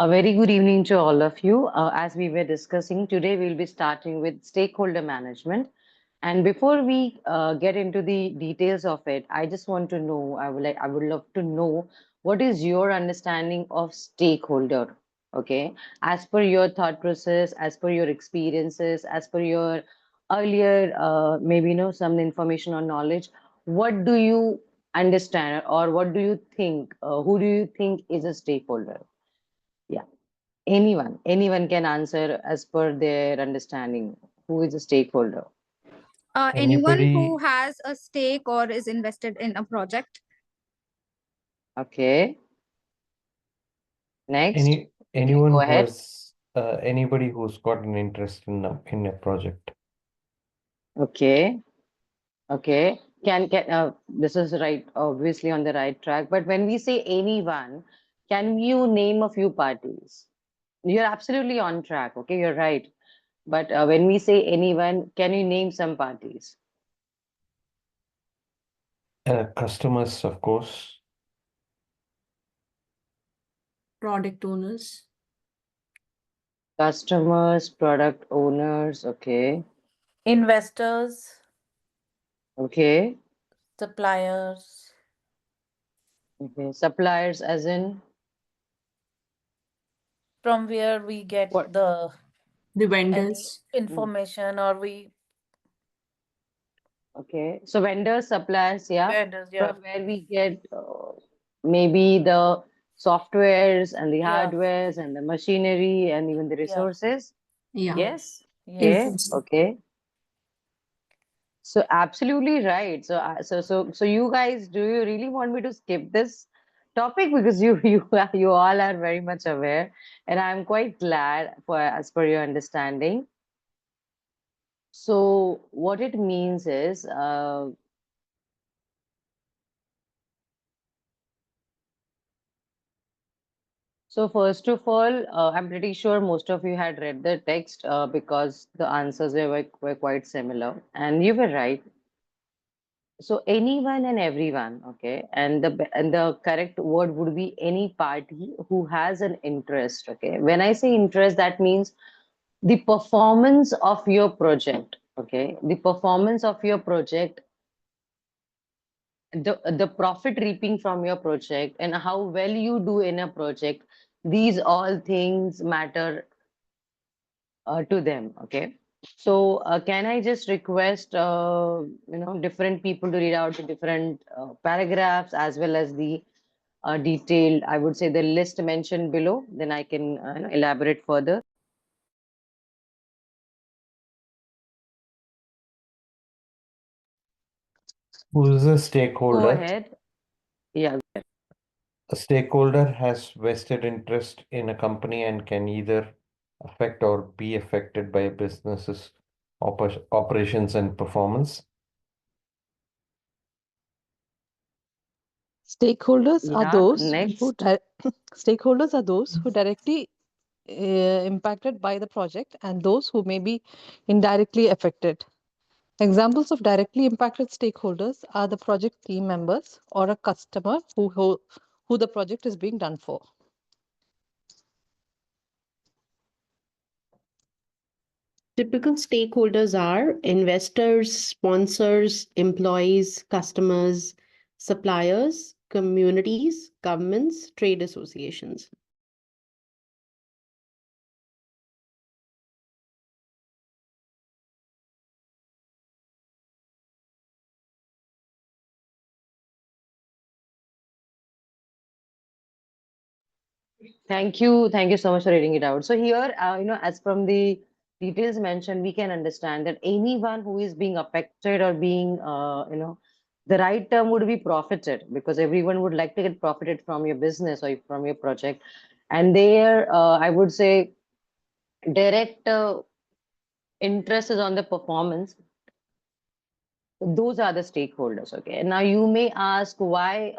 A very good evening to all of you. As we were discussing today, we'll be starting with stakeholder management. And before we get into the details of it, I just want to know, I would love to know what is your understanding of stakeholder, okay? As per your thought process, as per your experiences, as per your earlier, maybe, some information or knowledge, what do you understand or what do you think, who do you think is a stakeholder? Yeah. Anyone can answer as per their understanding. Who is a stakeholder? Anyone who Anybody, has a stake or is invested in a project. Okay. Next, you can anyone go who ahead. has anybody who's got an interest in a project. Okay. Okay. Can this is right, obviously on the right track. But when we say anyone, can you name a few parties? You're absolutely on track. Okay, you're right. But when we say anyone, can you name some parties? Customers, of course. Product owners. Customers, product owners. Okay. Investors, Okay. suppliers, Okay. Suppliers, as in from where we get what? The any vendors. information or we Okay, so vendors, suppliers, yeah, vendors, yeah, from where we get maybe the softwares and the yeah, hardwares and the machinery and even the yeah, resources. Yeah. Yes, yes. okay, Info. okay. So absolutely right. So you guys, do you really want me to skip this topic because you all are very much aware, and I'm quite glad for as per your understanding. So what it means is so first of all, I'm pretty sure most of you had read the text because the answers were quite similar, and you were right. So anyone and everyone, okay, and the correct word would be any party who has an interest. Okay, when I say interest, that means the performance of your project. Okay, the performance of your project, the profit reaping from your project, and how well you do in a project. These all things matter to them. Okay, so can I just request different people to read out the different paragraphs as well as the detailed, I would say, the list mentioned below, then I can elaborate further. Who's a Go stakeholder? ahead. Yeah. A stakeholder has vested interest in a company and can either affect or be affected by a business's operations and performance. Stakeholders are Yeah, those who next. stakeholders are those who directly impacted by the project and those who may be indirectly affected. Examples of directly impacted stakeholders are the project team members or a customer who the project is being done for. Typical stakeholders are investors, sponsors, employees, customers, suppliers, communities, governments, trade associations. Thank you so much for reading it out. So here, as from the details mentioned, we can understand that anyone who is being affected or being, the right term would be profited, because everyone would like to get profited from your business or from your project. And there, I would say, direct interest is on the performance. Those are the stakeholders. Okay. Now you may ask why,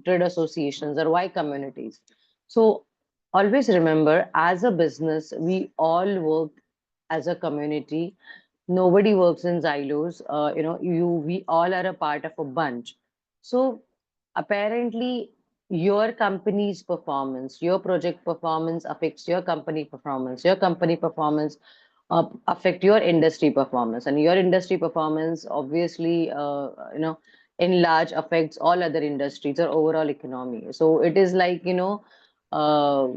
trade associations or why communities. So always remember, as a business, we all work as a community. Nobody works in silos. We all are a part of a bunch. So apparently, your company's performance, your project performance affects your company performance, your company performance affect your industry performance, and your industry performance obviously, in large affects all other industries or overall economy. So it is like, uh,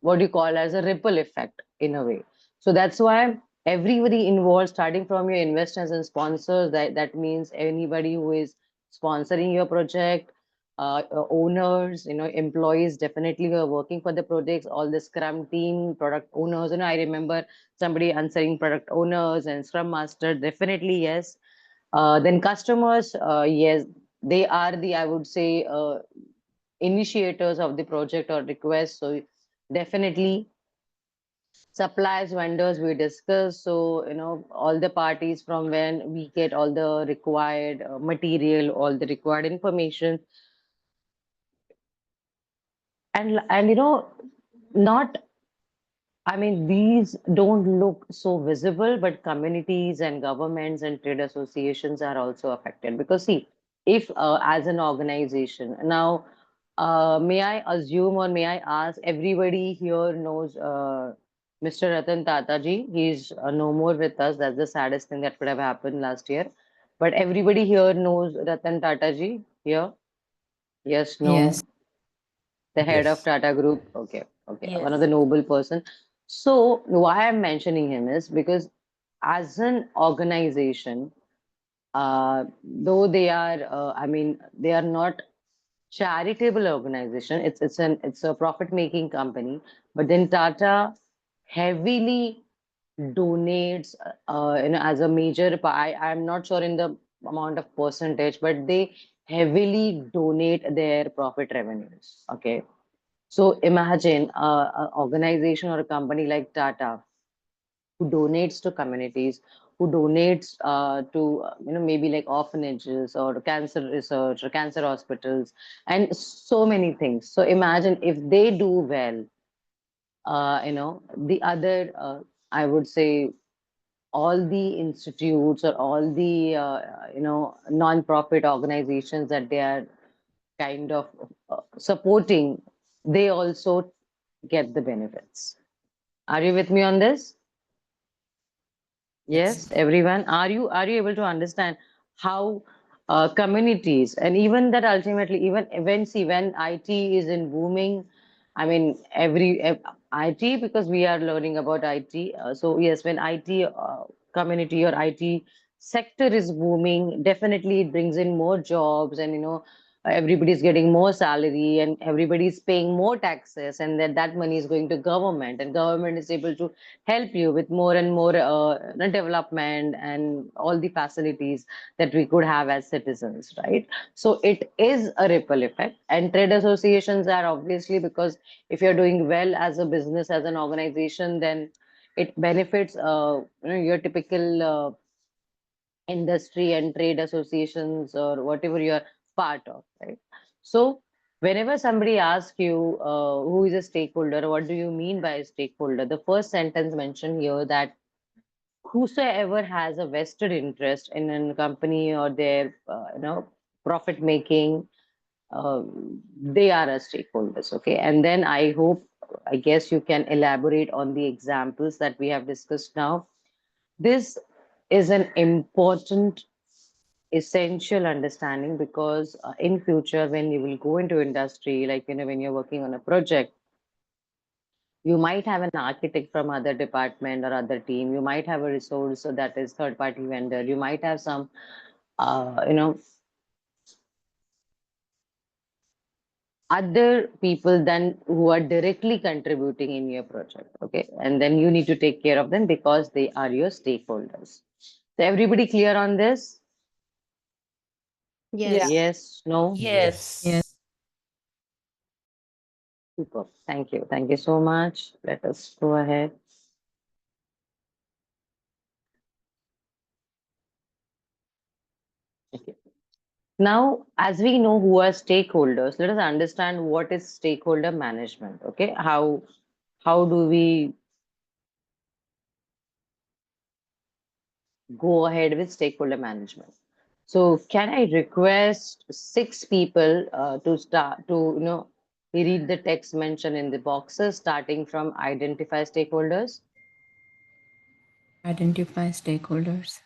what do you call as a ripple effect in a way. So that's why everybody involved, starting from your investors and sponsors, that means anybody who is sponsoring your project, owners, employees definitely who are working for the projects, all the Scrum team, product owners. I remember somebody answering product owners and Scrum master. Definitely, yes. Then customers, yes, they are the, I would say, initiators of the project or request. So definitely suppliers, vendors, we discuss. So, all the parties from when we get all the required material, all the required information, and not, I mean, these don't look so visible, but communities and governments and trade associations are also affected. Because see, if as an organization now, may I assume or may I ask, everybody here knows Mr. Ratan Tata ji. He's no more with us. That's the saddest thing that could have happened last year. But everybody here knows Ratan Tata ji here. Yes, no. Yes. The head of Yes. Tata Group. Okay, okay, one of Yes. the noble person. So why I'm mentioning him is because as an organization, though they are, I mean, they are not charitable organization. It's a profit making company, but then Tata heavily donates, as a major. I'm not sure in the amount of percentage, but they heavily donate their profit revenues. Okay, so imagine an organization or a company like Tata who donates to communities, who donates to maybe like orphanages or cancer research or cancer hospitals and so many things. So imagine if they do well, the other, I would say, all the institutes or all the non-profit organizations that they are kind of supporting, they also get the benefits. Are you with me on this? Yes, everyone. Are you able to understand how communities, and even that ultimately, even when see when IT is in booming, I mean IT, because we are learning about IT. So yes, when IT community or IT sector is booming, definitely it brings in more jobs, and everybody's getting more salary and everybody's paying more taxes, and that money is going to government, and government is able to help you with more and more development and all the facilities that we could have as citizens, right? So it is a ripple effect, and trade associations are obviously, because if you're doing well as a business, as an organization, then it benefits your typical industry and trade associations or whatever you're part of, right? So whenever somebody asks you who is a stakeholder, what do you mean by a stakeholder, the first sentence mentioned here that whosoever has a vested interest in a company or their profit making, they are a stakeholders. Okay, and then I guess you can elaborate on the examples that we have discussed now. This is an important essential understanding, because in future when you will go into industry, like when you're working on a project, you might have an architect from other department or other team, you might have a resource that is third party vendor, you might have some uh, you know other people than who are directly contributing in your project. Okay, and then you need to take care of them because they are your stakeholders. So everybody clear on this? Yeah. Yes. Yes, no? Yes. Yes. Super. Thank you so much. Let us go ahead. Okay. Now, as we know who are stakeholders, let us understand what is stakeholder management. Okay, how do we go ahead with stakeholder management? So can I request 6 people to start to, read the text mentioned in the boxes, starting from identify stakeholders? Identify stakeholders.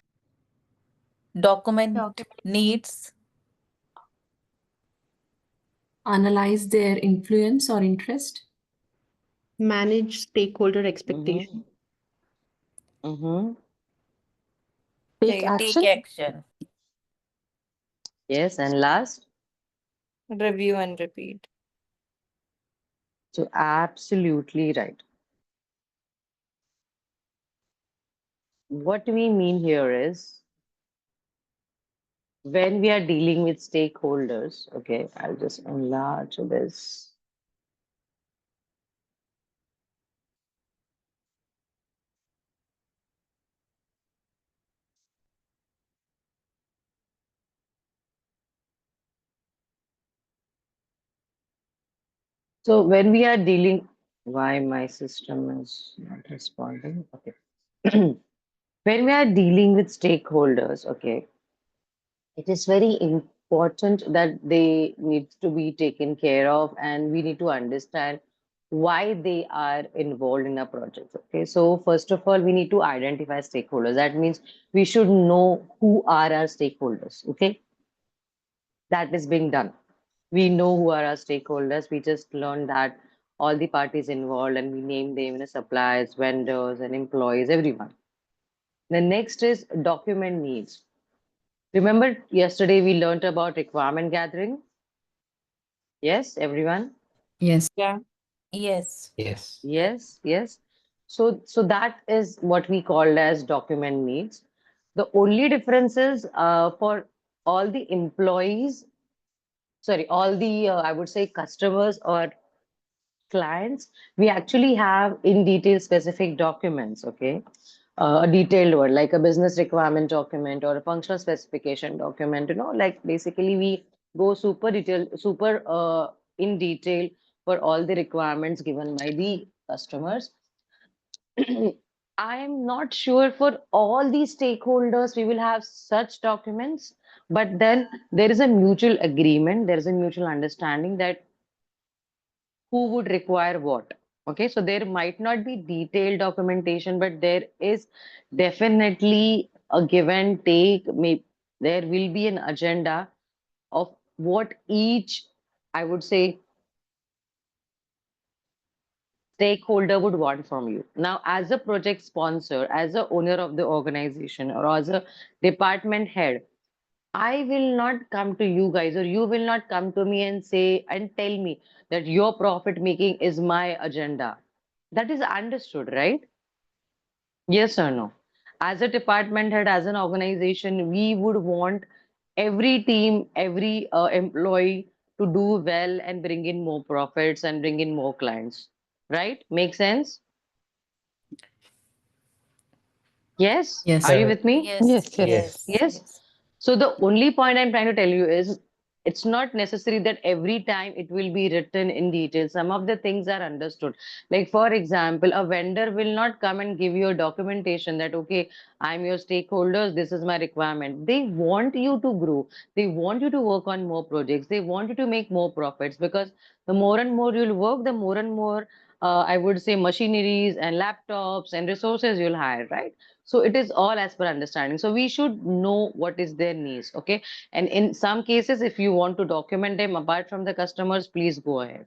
Document needs. Analyze their influence or interest. Manage stakeholder expectation. Mm-hmm. Take Take action. action. Yes, and last, Review and repeat. so absolutely right. What we mean here is when we are dealing with stakeholders, okay, I'll just enlarge this. So when we are dealing, why my system is not responding? Okay. When we are dealing with stakeholders, okay, it is very important that they need to be taken care of, and we need to understand why they are involved in a project. Okay, so first of all, we need to identify stakeholders. That means we should know who are our stakeholders. Okay, that is being done. We know who are our stakeholders. We just learned that all the parties involved, and we name them, suppliers, vendors, and employees, everyone. The next is document needs. Remember yesterday we learned about requirement gathering? Yes, everyone? Yes. Yeah. Yes. Yes. Yes, yes. So that is what we called as document needs. The only difference is for all the employees, sorry, all the I would say customers or clients, we actually have in detail specific documents, okay? A detailed one, like a business requirement document or a functional specification document, like basically we go super detailed, super in detail for all the requirements given by the customers. I am not sure for all the stakeholders we will have such documents, but then there is a mutual agreement, there is a mutual understanding that who would require what. Okay, so there might not be detailed documentation, but there is definitely a give and take. There will be an agenda of what each, I would say, stakeholder would want from you. Now, as a project sponsor, as a owner of the organization, or as a department head, I will not come to you guys, or you will not come to me and say and tell me that your profit making is my agenda. That is understood, right? Yes or no? As a department head, as an organization, we would want every team, every employee to do well and bring in more profits and bring in more clients. Right? Make sense? Yes? Yes. Are you with me? Yes. Yes, yes. Yes. Yes. Yes. So the only point I'm trying to tell you is it's not necessary that every time it will be written in detail. Some of the things are understood. Like, for example, a vendor will not come and give you a documentation that, okay, I'm your stakeholders, this is my requirement. They want you to grow. They want you to work on more projects. They want you to make more profits, because the more and more you'll work, the more and more, I would say, machineries and laptops and resources you'll hire, right? So it is all as per understanding. So we should know what is their needs. Okay, and in some cases, if you want to document them apart from the customers, please go ahead.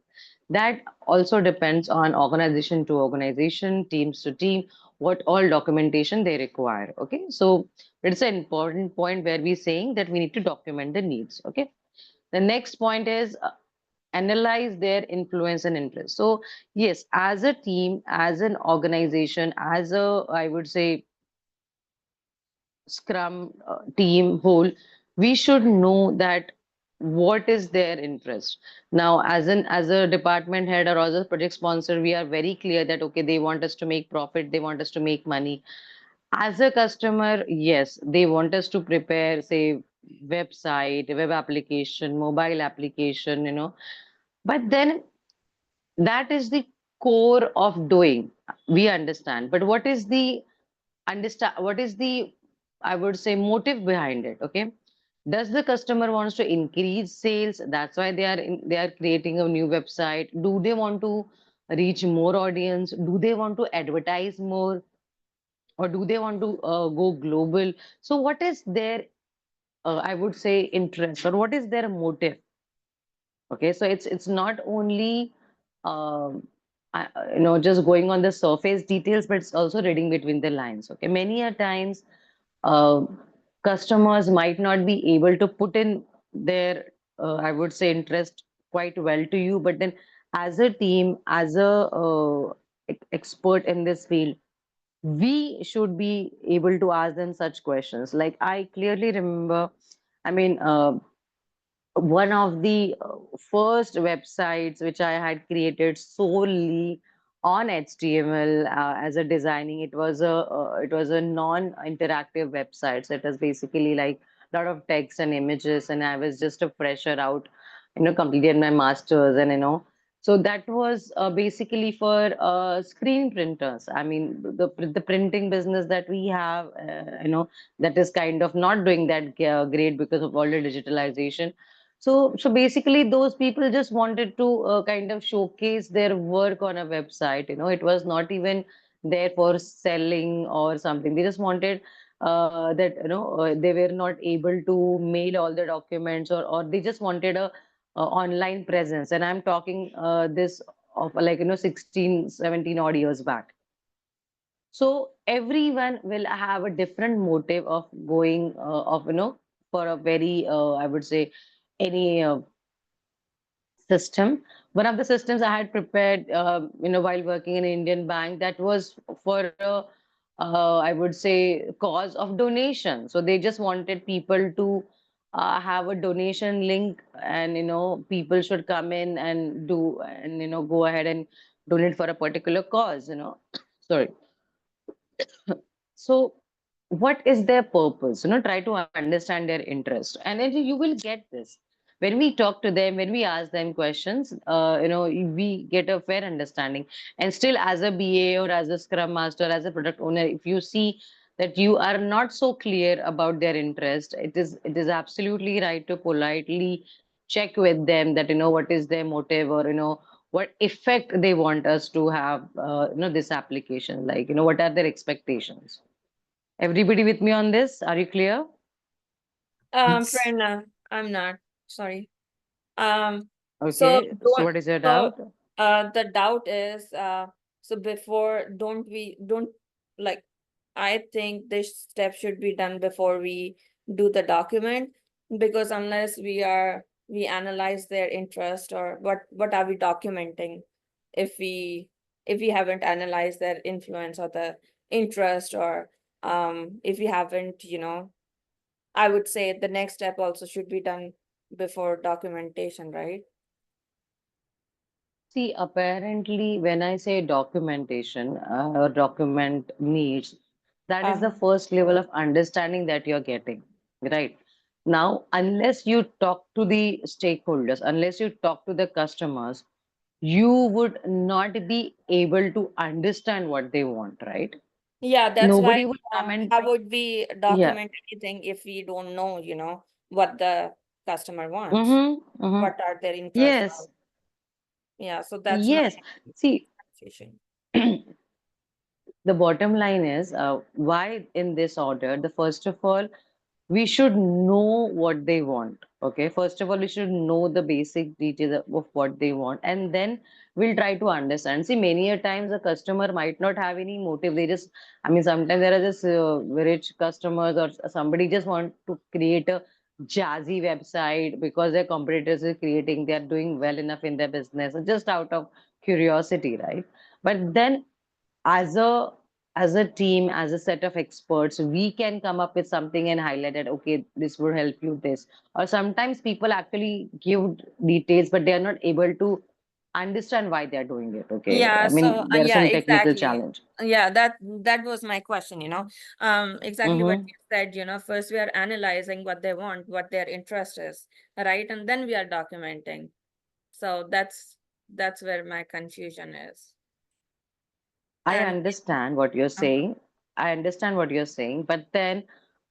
That also depends on organization to organization, teams to team, what all documentation they require. Okay, so it's an important point where we're saying that we need to document the needs. Okay, the next point is analyze their influence and interest. So yes, as a team, as an organization, as a, I would say, Scrum team whole, we should know that what is their interest. Now, as a department head or as a project sponsor, we are very clear that okay, they want us to make profit, they want us to make money. As a customer, yes, they want us to prepare, say, website, web application, mobile application, But then that is the core of doing. We understand. But what is the understand? What is the, I would say, motive behind it? Okay, Does the customer wants to increase sales? That's why they are creating a new website. Do they want to reach more audience? Do they want to advertise more? Or do they want to go global? So what is their, I would say, interest, or what is their motive? Okay, so it's not only just going on the surface details, but it's also reading between the lines. Okay, many a times uh, customers might not be able to put in their, I would say, interest quite well to you, but then as a team, as a expert in this field, we should be able to ask them such questions. Like I clearly remember, I mean, one of the first websites which I had created solely on HTML as a designing. It was a non-interactive website. So it was basically like a lot of text and images, and I was just a fresher out, completed my masters, and so that was basically for screen printers. I mean, the printing business that we have, that is kind of not doing that great because of all the digitalization. So basically, those people just wanted to kind of showcase their work on a website. It was not even there for selling or something. They just wanted that they were not able to mail all the documents, or they just wanted a online presence. And I'm talking this of like 16, 17 odd years back. So everyone will have a different motive of going of for a very I would say any system. One of the systems I had prepared, while working in an Indian bank, that was for I would say, cause of donation. So they just wanted people to have a donation link, and people should come in and do, and go ahead and donate for a particular cause. Sorry. So, what is their purpose? Try to understand their interest, and then you will get this. When we talk to them, when we ask them questions, we get a fair understanding. And still, as a BA or as a Scrum Master, as a product owner, if you see that you are not so clear about their interest, it is absolutely right to politely check with them that what is their motive, or what effect they want us to have this application, like what are their expectations. Everybody with me on this? Are you clear? Yes. Prerna, I'm not. Sorry. So Okay. So what is your doubt? the doubt is so before don't like I think this step should be done before we do the document, because unless we analyze their interest, or what are we documenting if we haven't analyzed their influence or the interest, or if we haven't, I would say the next step also should be done before documentation, right? See, apparently, when I say documentation or document needs, that is the Uh-huh. first level of understanding that you're getting, right? Now, unless you talk to the stakeholders, unless you talk to the customers, you would not be able to understand what they want, right? Yeah, that's why Nobody would come and, how would we yeah. document anything if we don't know, what the customer wants? Mm-hmm, mm-hmm. What are their interests? Yes, Yeah, so that's my yes. See, confusion. the bottom line is why in this order. The first of all, we should know what they want. Okay, first of all, we should know the basic details of what they want, and then we'll try to understand. See, many a times a customer might not have any motive. They just, I mean, sometimes there are just rich customers, or somebody just want to create a jazzy website because their competitors are creating, they are doing well enough in their business, just out of curiosity, right? But then as a team, as a set of experts, we can come up with something and highlight it. Okay, this would help you this. Or sometimes people actually give details, but they are not able to understand why they're doing it. Okay, Yeah, I so mean, there are yeah, some technical exactly. challenge. Yeah, that was my question, exactly what Mm-hmm. you said, first we are analyzing what they want, what their interest is, right? And then we are documenting. So that's where my confusion is. I And understand what you're uh, saying. I understand what you're saying, but then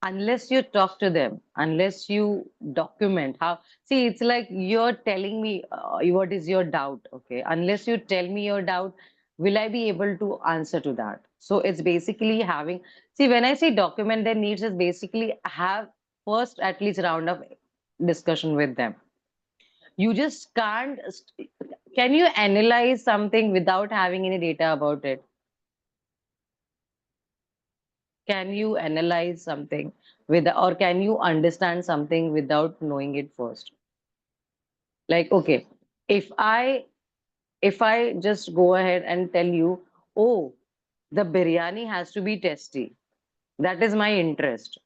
unless you talk to them, unless you document how, see, it's like you're telling me what is your doubt. Okay, unless you tell me your doubt, will I be able to answer to that? So it's basically having, see, when I say document their needs, is basically have first at least round of discussion with them. You just can't can you analyze something without having any data about it? Can you analyze something with, or can you understand something without knowing it first? Like, okay, if I if I just go ahead and tell you, oh, the biryani has to be tasty, that is my interest.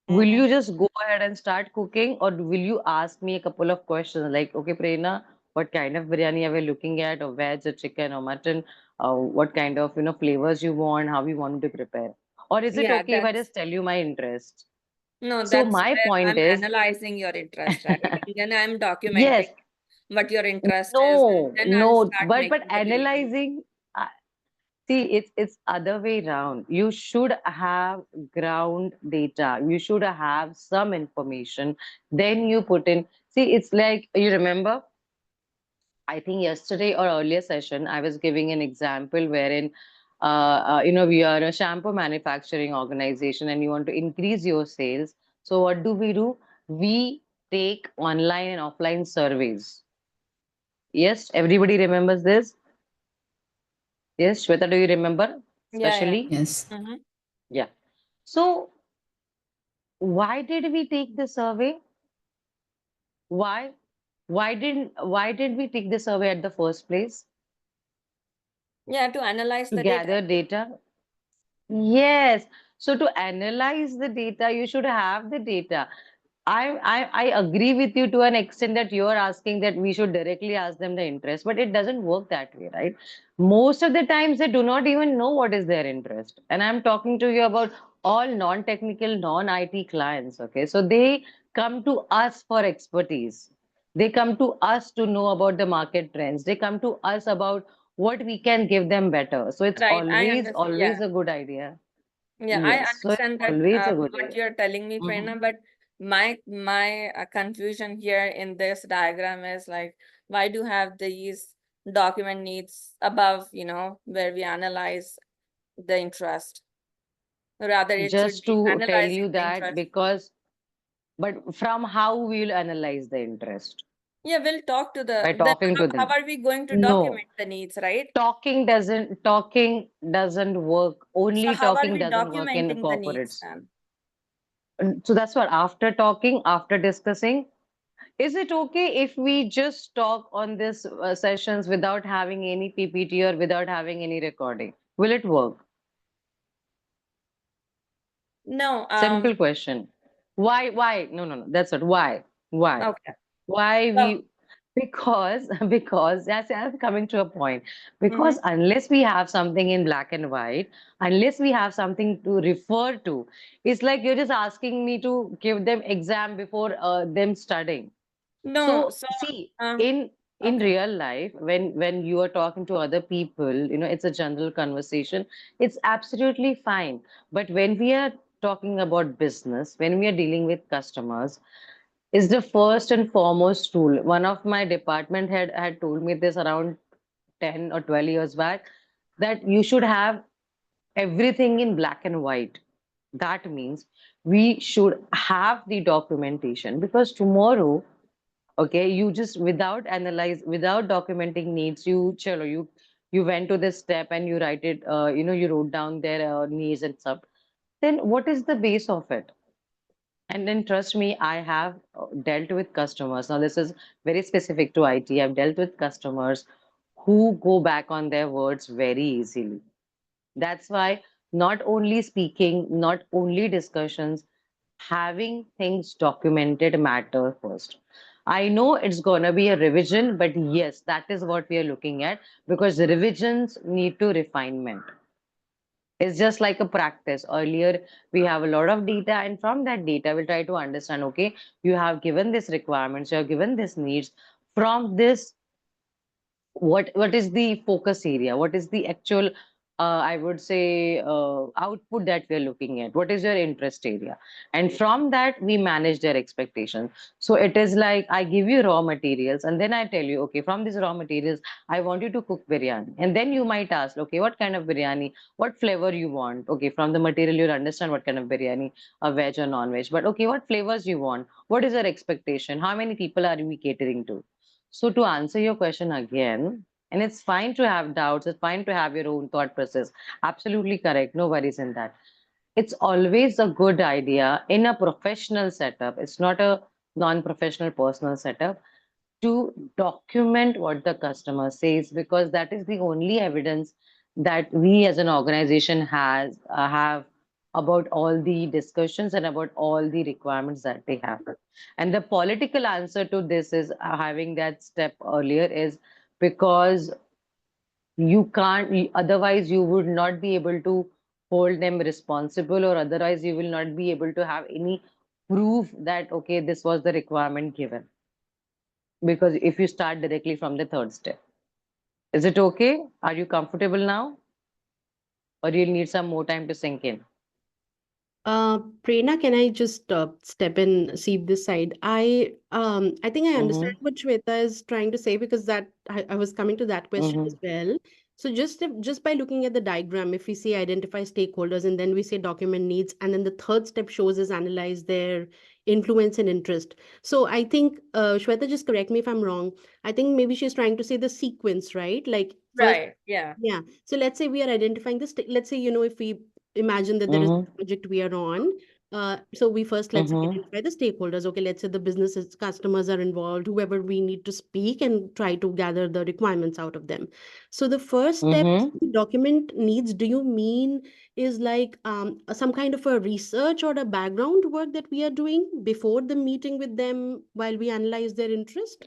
Will Mhm. you just go ahead and start cooking, or will you ask me a couple of questions like, okay, Prerna, what kind of biryani are we looking at, or veg, or chicken, or mutton? What kind of flavors you want, how you want to prepare? Or is it Yeah, okay if I just tell you my interest? no, So that's my where point I'm is, analyzing your interest, right? And then I'm documenting yes, what your interest is, and no, then I'll no, start but making the creative. analyzing. See, it's other way round. You should have ground data. You should have some information. Then you put in. See, it's like you remember. I think yesterday or earlier session, I was giving an example wherein, we are a shampoo manufacturing organization and you want to increase your sales. So what do? We take online and offline surveys. Yes, everybody remembers this. Yes, Shweta, do you remember? Yeah, yeah. Especially, Yes. Mm-hmm. yeah. So why did we take the survey? Why? Why did we take the survey at the first place? Yeah, to analyze To the data. gather data. Yes. So to analyze the data, you should have the data. I agree with you to an extent that you are asking that we should directly ask them the interest, but it doesn't work that way, right? Most of the times they do not even know what is their interest. And I'm talking to you about all non-technical, non-IT clients. Okay. So they come to us for expertise. They come to us to know about the market trends. They come to us about what we can give them better. So it's Right, I always, understand. Yeah, always a good idea. yeah, I Yes. So it's understand that always a good what idea. you're telling me, Mhm. Prerna, but my confusion here in this diagram is like, why do have these document needs above, where we analyze the interest? Rather, it should Just be to tell analyzing you the that interest. because, but from how we'll analyze the interest? Yeah, we'll talk to By then talking to how them. are we going to No, document the needs, right? talking doesn't work. So Only how are talking we doesn't work in documenting the needs corporates. then? And so that's what, after talking, after discussing, is it okay if we just talk on this sessions without having any PPT or without having any recording? Will it work? No, Simple question. Why? Why? No, no, no. That's what. Why? Why? okay. Why So, we? Because because that's I'm coming to a point. mhm. Because unless we have something in black and white, unless we have something to refer to, it's like you're just asking me to give them exam before them studying. No, So so see, um, in okay. real life, when you are talking to other people, it's a general conversation. It's absolutely fine. But when we are talking about business, when we are dealing with customers, is the first and foremost tool. One of my department head had told me this around 10 or 12 years back, that you should have everything in black and white. That means we should have the documentation, because tomorrow, okay, you just without documenting needs, you went to this step and you write it, you wrote down their needs and stuff. Then what is the base of it? And then trust me, I have dealt with customers. Now this is very specific to IT. I've dealt with customers who go back on their words very easily. That's why not only speaking, not only discussions, having things documented matter first. I know it's gonna be a revision, but yes, that is what we are looking at, because the revisions need to refinement. It's just like a practice. Earlier, we have a lot of data, and from that data, we'll try to understand, okay, you have given this requirements, you have given this needs. From this, what is the focus area? What is the actual I would say, output that we're looking at. What is your interest area? And from that, we manage their expectations. So it is like I give you raw materials and then I tell you, okay, from these raw materials, I want you to cook biryani. And then you might ask, okay, what kind of biryani? What flavor you want? Okay, from the material, you'll understand what kind of biryani, a veg or non-veg. But okay, what flavors you want? What is your expectation? How many people are we catering to? So to answer your question again, and it's fine to have doubts, it's fine to have your own thought process. Absolutely correct. No worries in that. It's always a good idea in a professional setup. It's not a non-professional personal setup to document what the customer says, because that is the only evidence that we as an organization have about all the discussions and about all the requirements that they have. And the political answer to this is, having that step earlier is because you can't otherwise you would not be able to hold them responsible, or otherwise you will not be able to have any proof that okay, this was the requirement given, because if you start directly from the third step. Is it okay? Are you comfortable now, or you'll need some more time to sink in? Prerna, can I just step in, see this side? I think I understand Mm-hmm. what Shweta is trying to say, because that I was coming to that question Mm-hmm. as well. So just by looking at the diagram, if we say identify stakeholders and then we say document needs, and then the third step shows is analyze their influence and interest. So I think Shweta, just correct me if I'm wrong. I think maybe she's trying to say the sequence, right? Like first, Right, yeah. yeah. So let's say we are identifying this. Let's say, if we imagine that there is Mm-hmm. a project we are on. So we first, let's Mm-hmm. identify the stakeholders. Okay, let's say the businesses, customers are involved, whoever we need to speak and try to gather the requirements out of them. So the first step, Mm-hmm. document needs, do you mean is like some kind of a research or a background work that we are doing before the meeting with them while we analyze their interest?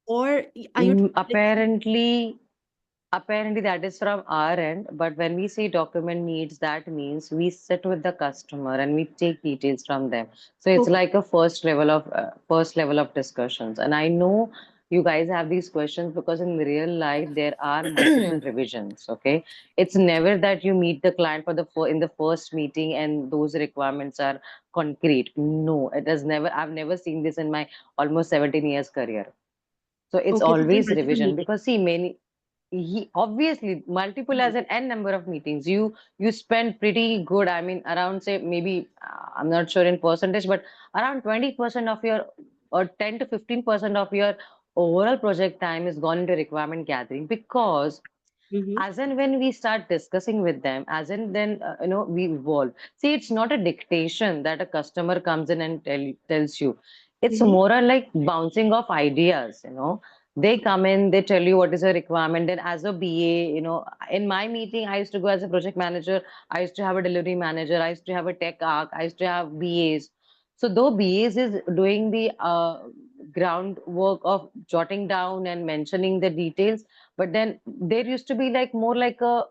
Or are you like, Apparently, that is from our end. But when we say document needs, that means we sit with the customer and we take details from them. So it's okay. like a first level of discussions. And I know you guys have these questions because in real life there are multiple revisions. Okay, it's never that you meet the client for in the first meeting and those requirements are concrete. No, it has never. I've never seen this in my almost 17 years career. So it's Okay, so there are always multiple revision, meetings. because see, he obviously multiple as an n number of meetings. You spend pretty good, I mean, around, say, maybe, I'm not sure in percentage, but around 20% of your, or 10 to 15% of your overall project time is gone into requirement gathering, because Mm-hmm. as and when we start discussing with them, as and then we evolve. See, it's not a dictation that a customer comes in and tells you. It's Mm-hmm. more like bouncing off ideas. They come in, they tell you what is a requirement, and as a BA, in my meeting I used to go as a project manager, I used to have a delivery manager, I used to have a tech arc, I used to have BAs. So though BAs is doing the groundwork of jotting down and mentioning the details, but then there used to be like more like a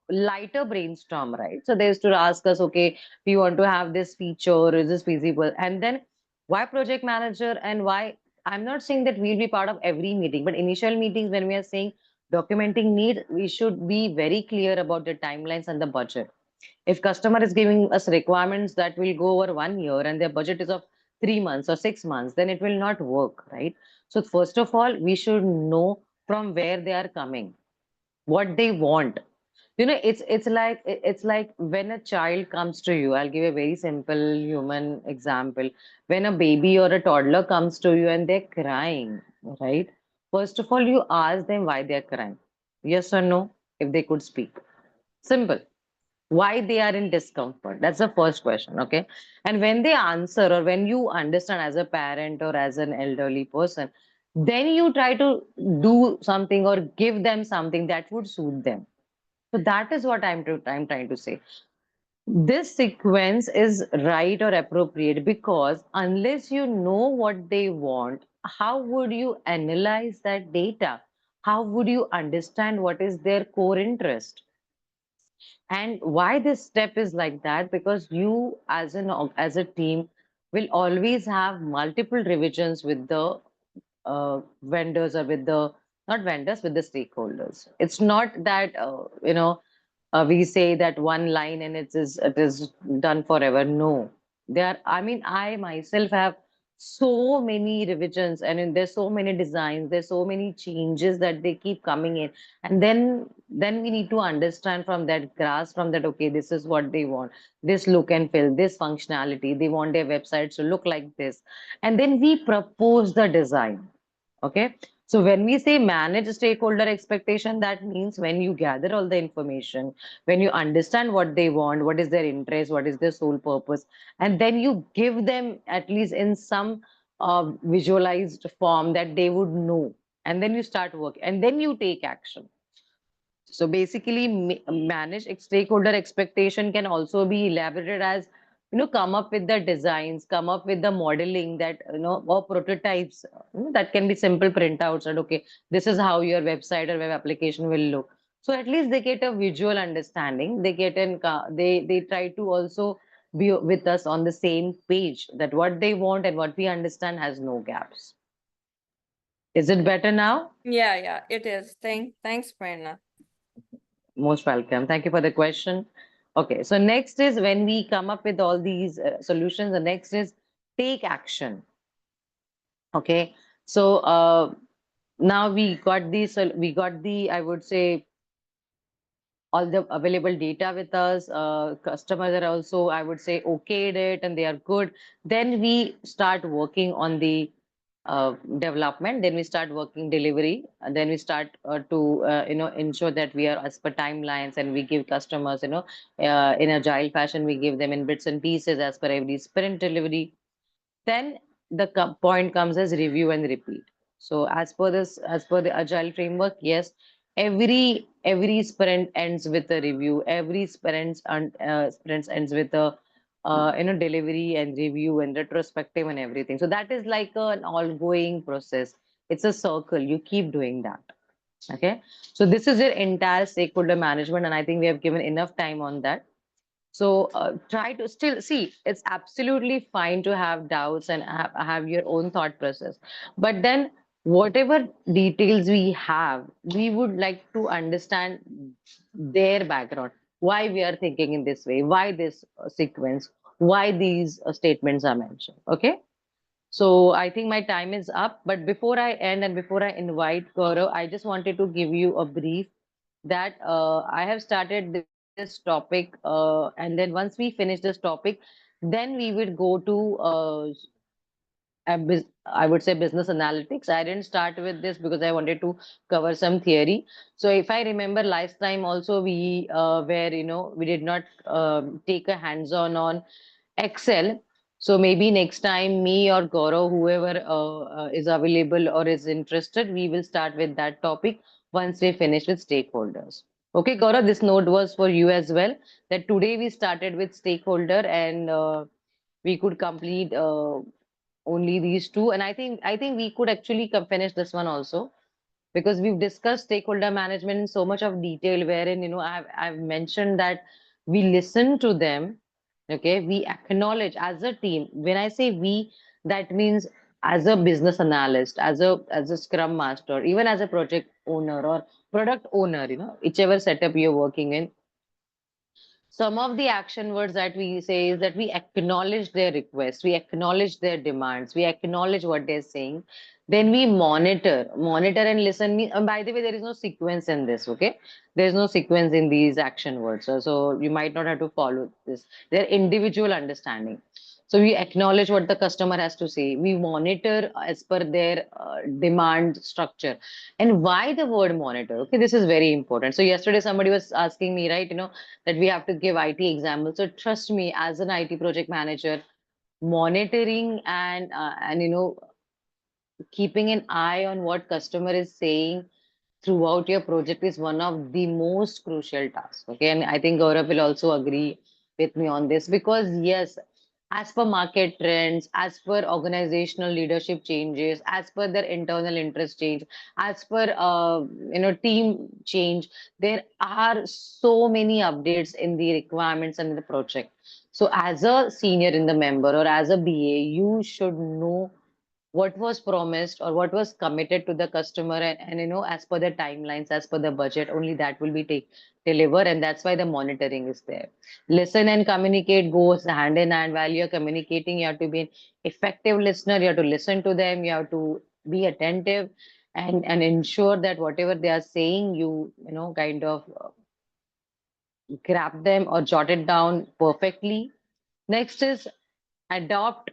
lighter brainstorm, right? So they used to ask us, okay, we want to have this feature, is this feasible? And then why project manager, and why? I'm not saying that we'll be part of every meeting, but initial meetings, when we are saying documenting need, we should be very clear about the timelines and the budget. If customer is giving us requirements that will go over 1 year and their budget is of 3 months or 6 months, then it will not work, right? So first of all, we should know from where they are coming, what they want. It's like when a child comes to you. I'll give a very simple human example. When a baby or a toddler comes to you and they're crying, right? First of all, you ask them why they're crying. Yes or no, if they could speak. Simple. Why they are in discomfort, that's the first question. Okay, and when they answer, or when you understand as a parent or as an elderly person, then you try to do something or give them something that would suit them. So that is what I'm trying to say. This sequence is right or appropriate, because unless you know what they want, how would you analyze that data? How would you understand what is their core interest? And why this step is like that? Because you, as a team, will always have multiple revisions with the vendors, or with the not vendors, with the stakeholders. It's not that we say that one line and it is done forever. No, I mean, I myself have so many revisions, and there's so many designs, there's so many changes that they keep coming in, and then we need to understand from that, grasp from that, okay, this is what they want, this look and feel, this functionality, they want their websites to look like this, and then we propose the design. Okay. So when we say manage stakeholder expectation, that means when you gather all the information, when you understand what they want, what is their interest, what is their sole purpose, and then you give them at least in some visualized form that they would know, and then you start work, and then you take action. So basically, manage stakeholder expectation can also be elaborated as, come up with the designs, come up with the modeling that, or prototypes, that can be simple printouts and, okay, this is how your website or web application will look. So at least they get a visual understanding. They get they try to also be with us on the same page, that what they want and what we understand has no gaps. Is it better now? Yeah, it is. Thanks, Prerna. Most welcome. Thank you for the question. Okay, so next is when we come up with all these solutions, the next is take action. Okay, so now we got the, I would say, all the available data with us. Customers are also, I would say, okayed it and they are good. Then we start working on the development. Then we start working delivery. And then we start to ensure that we are as per timelines, and we give customers, in agile fashion, we give them in bits and pieces as per every sprint delivery. Then the point comes as review and repeat. So as per the agile framework, yes, every sprint ends with a review. Every sprints ends with a delivery and review and retrospective and everything. So that is like an ongoing process. It's a circle. You keep doing that. Okay. So this is your entire stakeholder management, and I think we have given enough time on that. So try to still see, it's absolutely fine to have doubts and have your own thought process. But then whatever details we have, we would like to understand their background, why we are thinking in this way, why this sequence, why these statements are mentioned. Okay. So I think my time is up. But before I end and before I invite Gaurav, I just wanted to give you a brief that I have started this topic, and then once we finish this topic, then we would go to I would say business analytics. I didn't start with this because I wanted to cover some theory. So if I remember last time also we were, we did not take a hands-on on Excel. So maybe next time me or Gaurav, whoever is available or is interested, we will start with that topic once we finish with stakeholders. Okay, Gaurav, this note was for you as well. That today we started with stakeholder, and we could complete only these two. And I think we could actually finish this one also, because we've discussed stakeholder management in so much of detail, wherein I've mentioned that we listen to them. Okay, we acknowledge as a team. When I say we, that means as a business analyst, as a scrum master, even as a project owner or product owner, whichever setup you're working in. Some of the action words that we say is that we acknowledge their requests, we acknowledge their demands, we acknowledge what they're saying. Then we monitor and listen. By the way, there is no sequence in this. Okay, there is no sequence in these action words, so you might not have to follow this. They're individual understanding. So we acknowledge what the customer has to say. We monitor as per their demand structure. And why the word monitor? Okay, this is very important. So yesterday somebody was asking me, right, that we have to give IT examples. So trust me, as an IT project manager, monitoring and keeping an eye on what customer is saying throughout your project is one of the most crucial tasks. Okay, and I think Gaurav will also agree with me on this, because yes, as per market trends, as per organizational leadership changes, as per their internal interest change, as per team change, there are so many updates in the requirements and in the project. So as a senior in the member or as a BA, you should know what was promised or what was committed to the customer, and as per the timelines, as per the budget, only that will be delivered, and that's why the monitoring is there. Listen and communicate goes hand in hand. While you're communicating, you have to be an effective listener, you have to listen to them, you have to be attentive, and ensure that whatever they are saying, kind of grab them or jot it down perfectly. Next is adopt,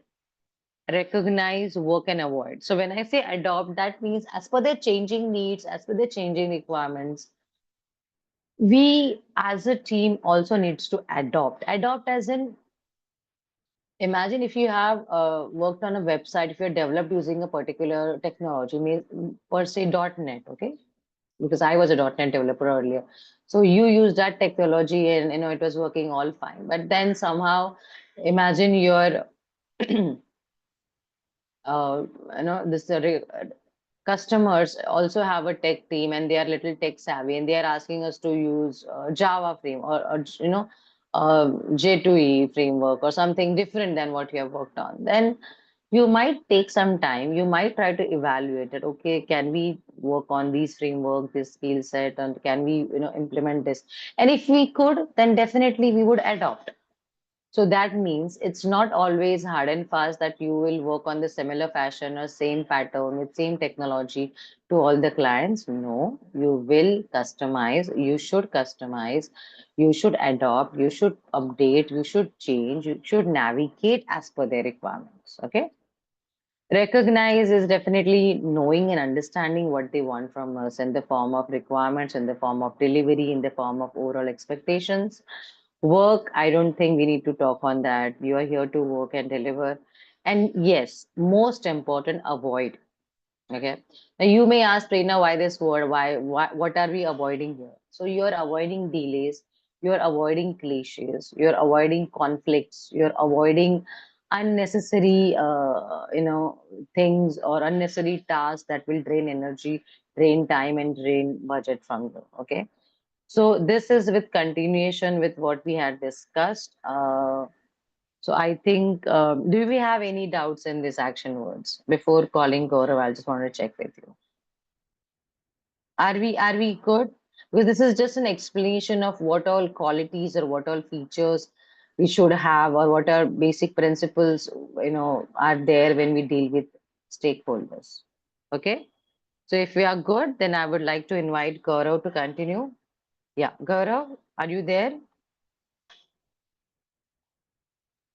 recognize, work, and avoid. So when I say adopt, that means as per their changing needs, as per their changing requirements, we as a team also needs to adopt. Adopt as in, imagine if you have worked on a website, if you're developed using a particular technology, per se .NET, okay? Because I was a .NET developer earlier. So you use that technology and it was working all fine. But then somehow imagine you're uh, this customers also have a tech team and they are little tech savvy and they are asking us to use Java frame or J2E framework or something different than what you have worked on. Then you might take some time. You might try to evaluate it. Okay, can we work on these framework, this skill set, and can we implement this? And if we could, then definitely we would adopt. So that means it's not always hard and fast that you will work on the similar fashion or same pattern with same technology to all the clients. No, you will customize, you should adopt, you should update, you should change, you should navigate as per their requirements. Okay. Recognize is definitely knowing and understanding what they want from us in the form of requirements, in the form of delivery, in the form of overall expectations. Work, I don't think we need to talk on that. You are here to work and deliver. And yes, most important, avoid. Okay. Now you may ask Prerna, why this word? Why, what are we avoiding here? So you're avoiding delays, you're avoiding cliches, you're avoiding conflicts, you're avoiding unnecessary, things or unnecessary tasks that will drain energy, drain time, and drain budget from you. Okay. So this is with continuation with what we had discussed. So I think, do we have any doubts in these action words? Before calling Gaurav, I just want to check with you. Are we good? Because this is just an explanation of what all qualities or what all features we should have or what are basic principles, are there when we deal with stakeholders. Okay. So if we are good, then I would like to invite Gaurav to continue. Yeah, Gaurav, are you there?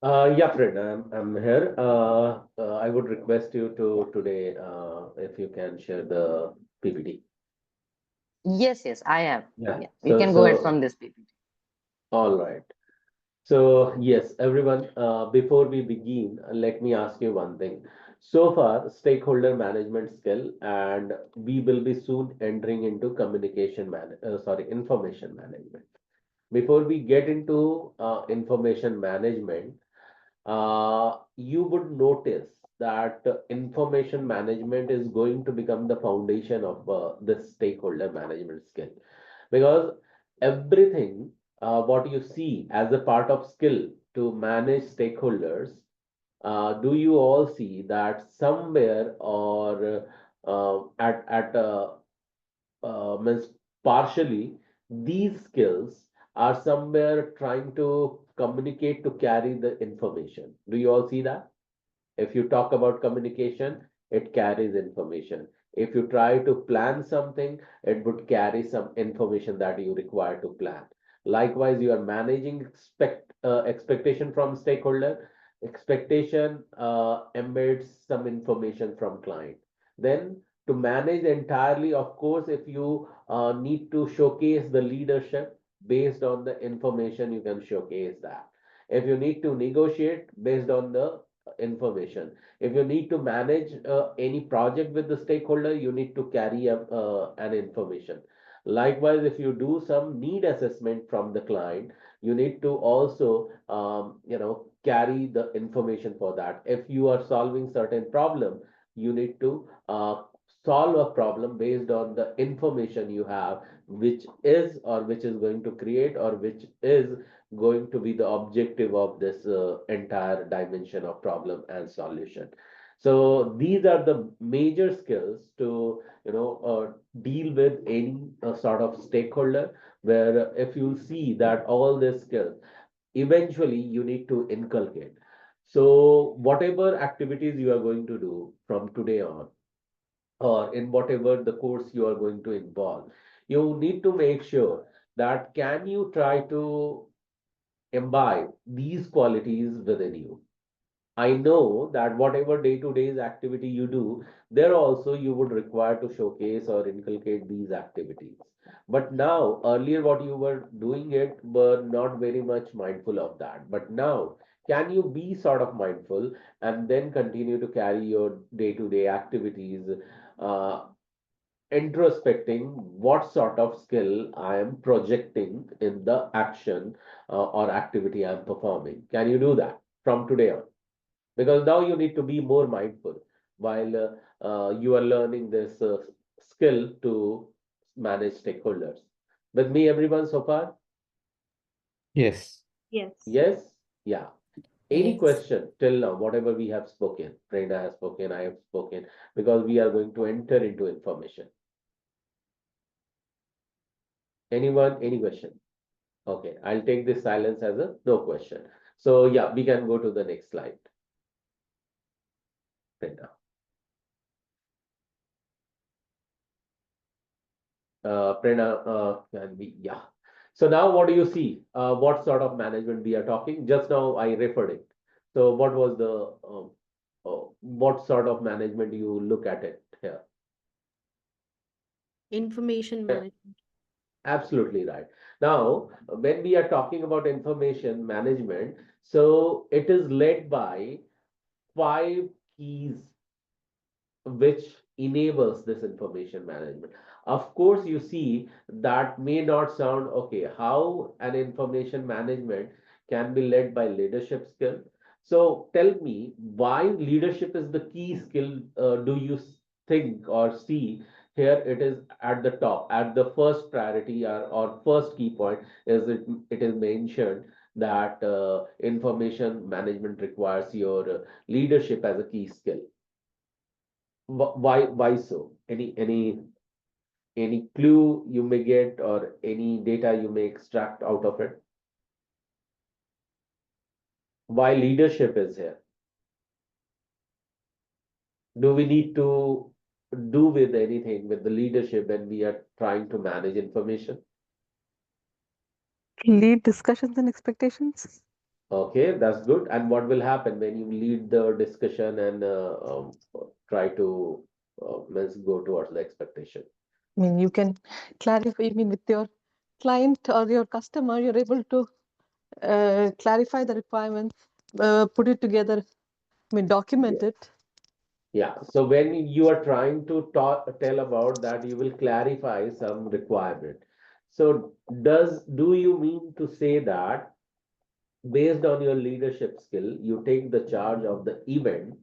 Yeah, Fred, I'm here. I would request you to today, if you can share the PPT. Yes, I am. Yeah. Yeah, you can go ahead from So, this PPT. all right. So, yes, everyone, before we begin, let me ask you one thing. So far, stakeholder management skill, and we will be soon entering into information management. Before we get into information management, you would notice that information management is going to become the foundation of this stakeholder management skill, because everything what you see as a part of skill to manage stakeholders, do you all see that somewhere or means partially these skills are somewhere trying to communicate to carry the information? Do you all see that? If you talk about communication, it carries information. If you try to plan something, it would carry some information that you require to plan. Likewise, you are managing expectation from stakeholder. Expectation embeds some information from client. Then to manage entirely, of course, if you need to showcase the leadership based on the information, you can showcase that. If you need to negotiate based on the information, if you need to manage any project with the stakeholder, you need to carry up an information. Likewise, if you do some need assessment from the client, you need to also carry the information for that. If you are solving certain problem, you need to solve a problem based on the information you have, which is going to create, or which is going to be the objective of this entire dimension of problem and solution. So these are the major skills to, deal with any sort of stakeholder, where if you see that all these skills, eventually you need to inculcate. So whatever activities you are going to do from today on, or in whatever the course you are going to involve, you need to make sure that can you try to imbibe these qualities within you. I know that whatever day-to-day activity you do, there also you would require to showcase or inculcate these activities. But now, earlier what you were doing it were not very much mindful of that. But now, can you be sort of mindful and then continue to carry your day-to-day activities, uh, introspecting what sort of skill I am projecting in the action or activity I'm performing? Can you do that from today on? Because now you need to be more mindful while you are learning this skill to manage stakeholders. With me, everyone so far? Yes. Yes. Yes? Yeah. Any Yes. question till now, whatever we have spoken, Prerna has spoken, I have spoken, because we are going to enter into information. Anyone, any question? Okay, I'll take this silence as a no question. So yeah, we can go to the next slide. Prerna. Prerna, can we, yeah. So now what do you see? What sort of management we are talking? Just now I referred it. So what was the, what sort of management you look at it here? Information Yeah, management. absolutely right. Now, when we are talking about information management, so it is led by 5 keys which enables this information management. Of course, you see that may not sound okay. How an information management can be led by leadership skill? So tell me why leadership is the key skill. Do you think or see here it is at the top, at the first priority or first key point is it is mentioned that information management requires your leadership as a key skill. Why so? Any clue you may get or any data you may extract out of it? Why leadership is here? Do we need to do with anything with the leadership when we are trying to manage information? Lead discussions and expectations. Okay, that's good. And what will happen when you lead the discussion and try to let's go towards the expectation? I mean, you can clarify, I mean, with your client or your customer, you're able to clarify the requirements, put it together, I mean, document Yeah. it. Yeah, so when you are trying to tell about that, you will clarify some requirement. So do you mean to say that based on your leadership skill, you take the charge of the event,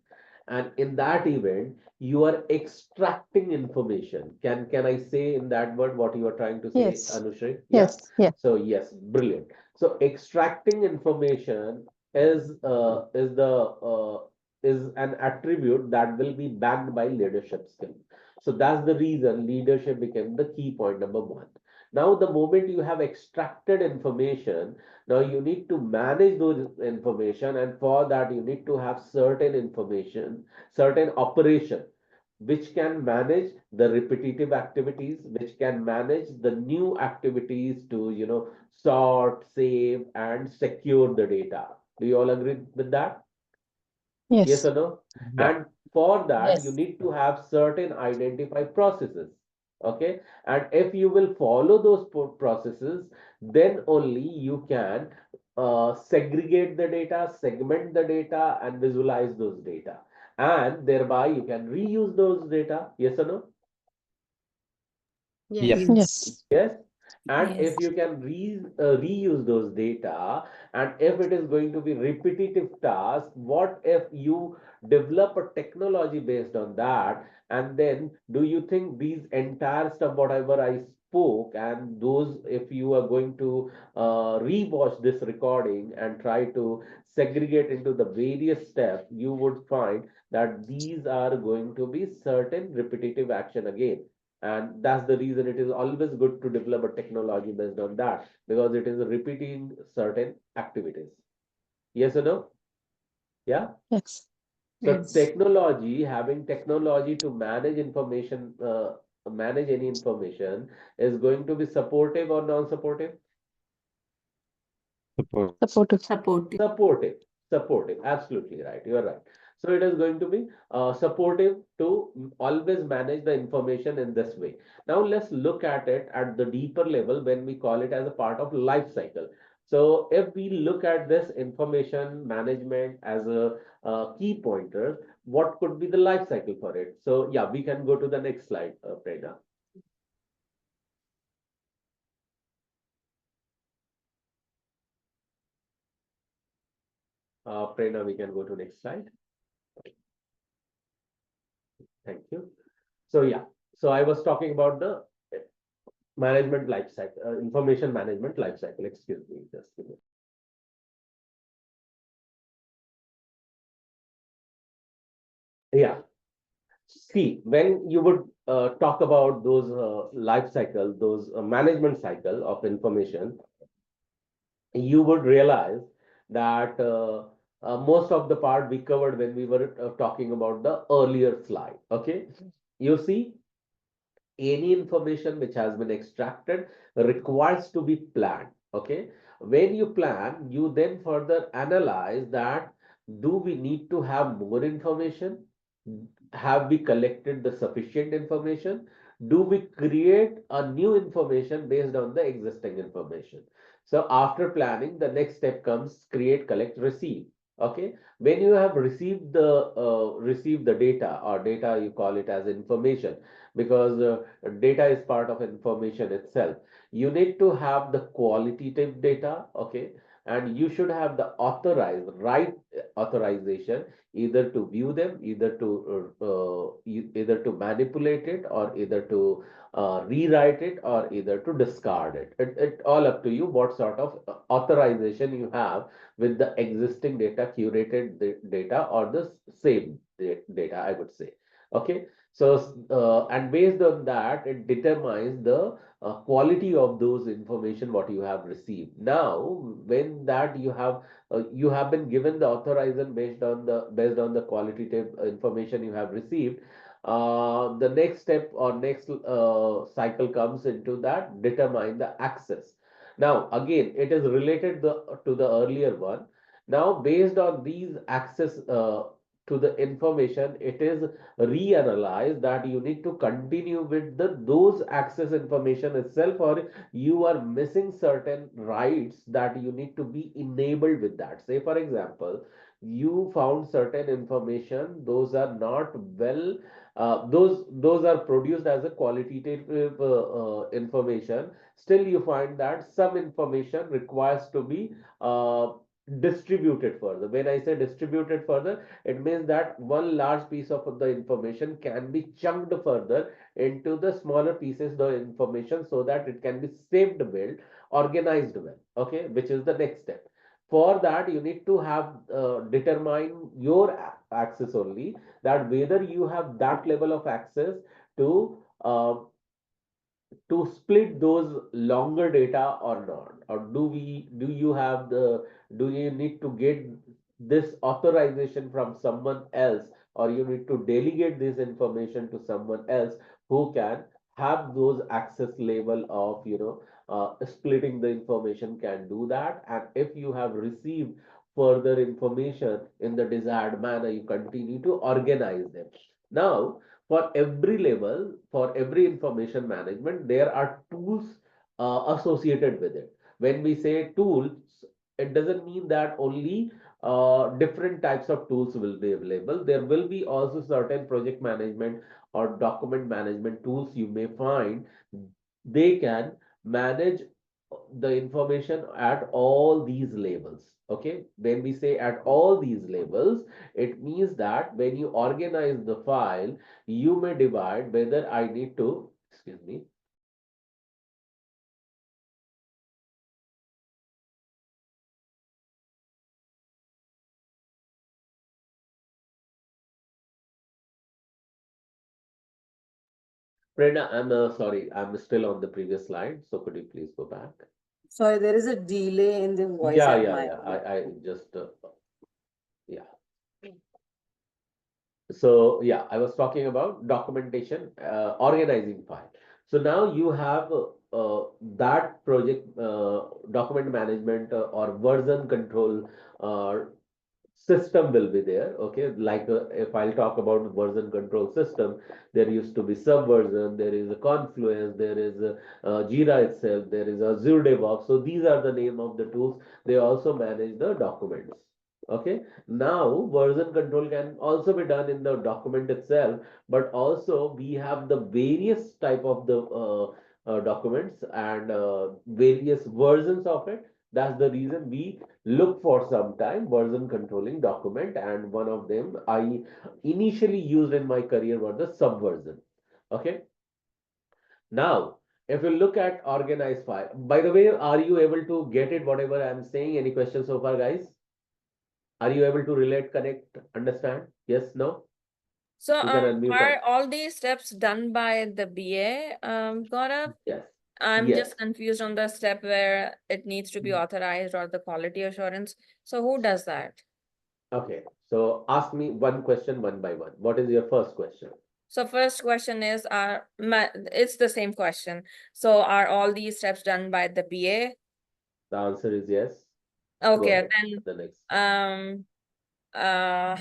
and in that event, you are extracting information. Can I say in that word what you are trying to say, Yes, Anushri? Yeah. yes, yes. So yes, brilliant. So extracting information is an attribute that will be backed by leadership skill. So that's the reason leadership became the key point number one. Now, the moment you have extracted information, now you need to manage those information, and for that you need to have certain information, certain operation which can manage the repetitive activities, which can manage the new activities to, sort, save, and secure the data. Do you all agree with that? Yes Yes. or no? Yeah. And for that, you Yes. need to have certain identified processes. Okay. And if you will follow those processes, then only you can segregate the data, segment the data, and visualize those data. And thereby you can reuse those data. Yes or no? Yes. Yep. Yes. Yes. And if Yes. you can reuse those data, and if it is going to be repetitive task, what if you develop a technology based on that? And then do you think these entire stuff, whatever I spoke, and those, if you are going to rewatch this recording and try to segregate into the various steps, you would find that these are going to be certain repetitive action again. And that's the reason it is always good to develop a technology based on that, because it is repeating certain activities. Yes or no? Yeah. Yes. So Yes. technology, having technology to manage information, manage any information, is going to be supportive or non-supportive? Support. Supportive. Supportive. Supportive, supportive, absolutely right. You are right. So it is going to be supportive to always manage the information in this way. Now let's look at it at the deeper level when we call it as a part of life cycle. So if we look at this information management as a key pointer, what could be the life cycle for it? So yeah, we can go to the next slide, Prerna. Prerna, we can go to next slide. Thank you. So yeah, so I was talking about the management life cycle, information management life cycle. Excuse me, just a minute. Yeah. See, when you would talk about those life cycle, those management cycle of information, you would realize that most of the part we covered when we were talking about the earlier slide. Okay, you see, any information which has been extracted requires to be planned. Okay, when you plan, you then further analyze that, do we need to have more information? Have we collected the sufficient information? Do we create a new information based on the existing information? So after planning, the next step comes create, collect, receive. Okay, when you have received the data, or data you call it as information, because data is part of information itself. You need to have the qualitative data, okay, and you should have the authorized, right authorization, either to view them, either to manipulate it, or either to rewrite it, or either to discard it. It all up to you what sort of authorization you have with the existing data, curated data, or the same data, I would say. Okay, so and based on that, it determines the quality of those information what you have received. Now, when that you have been given the authorization based on the qualitative information you have received, the next step or next cycle comes into that, determine the access. Now again, it is related to the earlier one. Now based on these access to the information, it is reanalyzed that you need to continue with those access information itself, or you are missing certain rights that you need to be enabled with that. Say for example, you found certain information, those are not well, those are produced as a qualitative information. Still you find that some information requires to be distributed further. When I say distributed further, it means that one large piece of the information can be chunked further into the smaller pieces of the information, so that it can be saved well, organized well. Okay, which is the next step. For that, you need to have determine your access only, that whether you have that level of access to uh, to split those longer data or not, or do you have the, do you need to get this authorization from someone else, or you need to delegate this information to someone else who can have those access level of splitting the information, can do that. And if you have received further information in the desired manner, you continue to organize them. Now for every level, for every information management, there are tools associated with it. When we say tools, it doesn't mean that only different types of tools will be available. There will be also certain project management or document management tools you may find. They can manage the information at all these levels. Okay, when we say at all these levels, it means that when you organize the file, you may divide whether I need to, excuse me, Prerna, I'm sorry, I'm still on the previous slide, so could you please go back? Sorry, there is a delay in the voice Yeah, at yeah, my yeah. end. I just yeah. So yeah, I was talking about documentation, organizing file. So now you have that project document management or version control uh, system will be there. Okay, like if I'll talk about version control system, there used to be Subversion, there is a Confluence, there is a, Jira itself, there is Azure DevOps. So these are the name of the tools. They also manage the documents. Okay, now version control can also be done in the document itself, but also we have the various type of the documents and various versions of it. That's the reason we look for some time version controlling document, and one of them I initially used in my career was the Subversion. Okay, now if you look at organized file, by the way, are you able to get it whatever I'm saying? Any questions so far, guys? Are you able to relate, connect, understand? Yes, no? So, You can unmute are on. all these steps done by the BA, Gaurav? Yes. I'm Yes. just confused on the step where it needs to be authorized or the quality assurance. So who does that? Okay. So ask me one question one by one. What is your first question? So first question is, it's the same question. So are all these steps done by the BA? The answer is yes. Go Okay, ahead. then The next.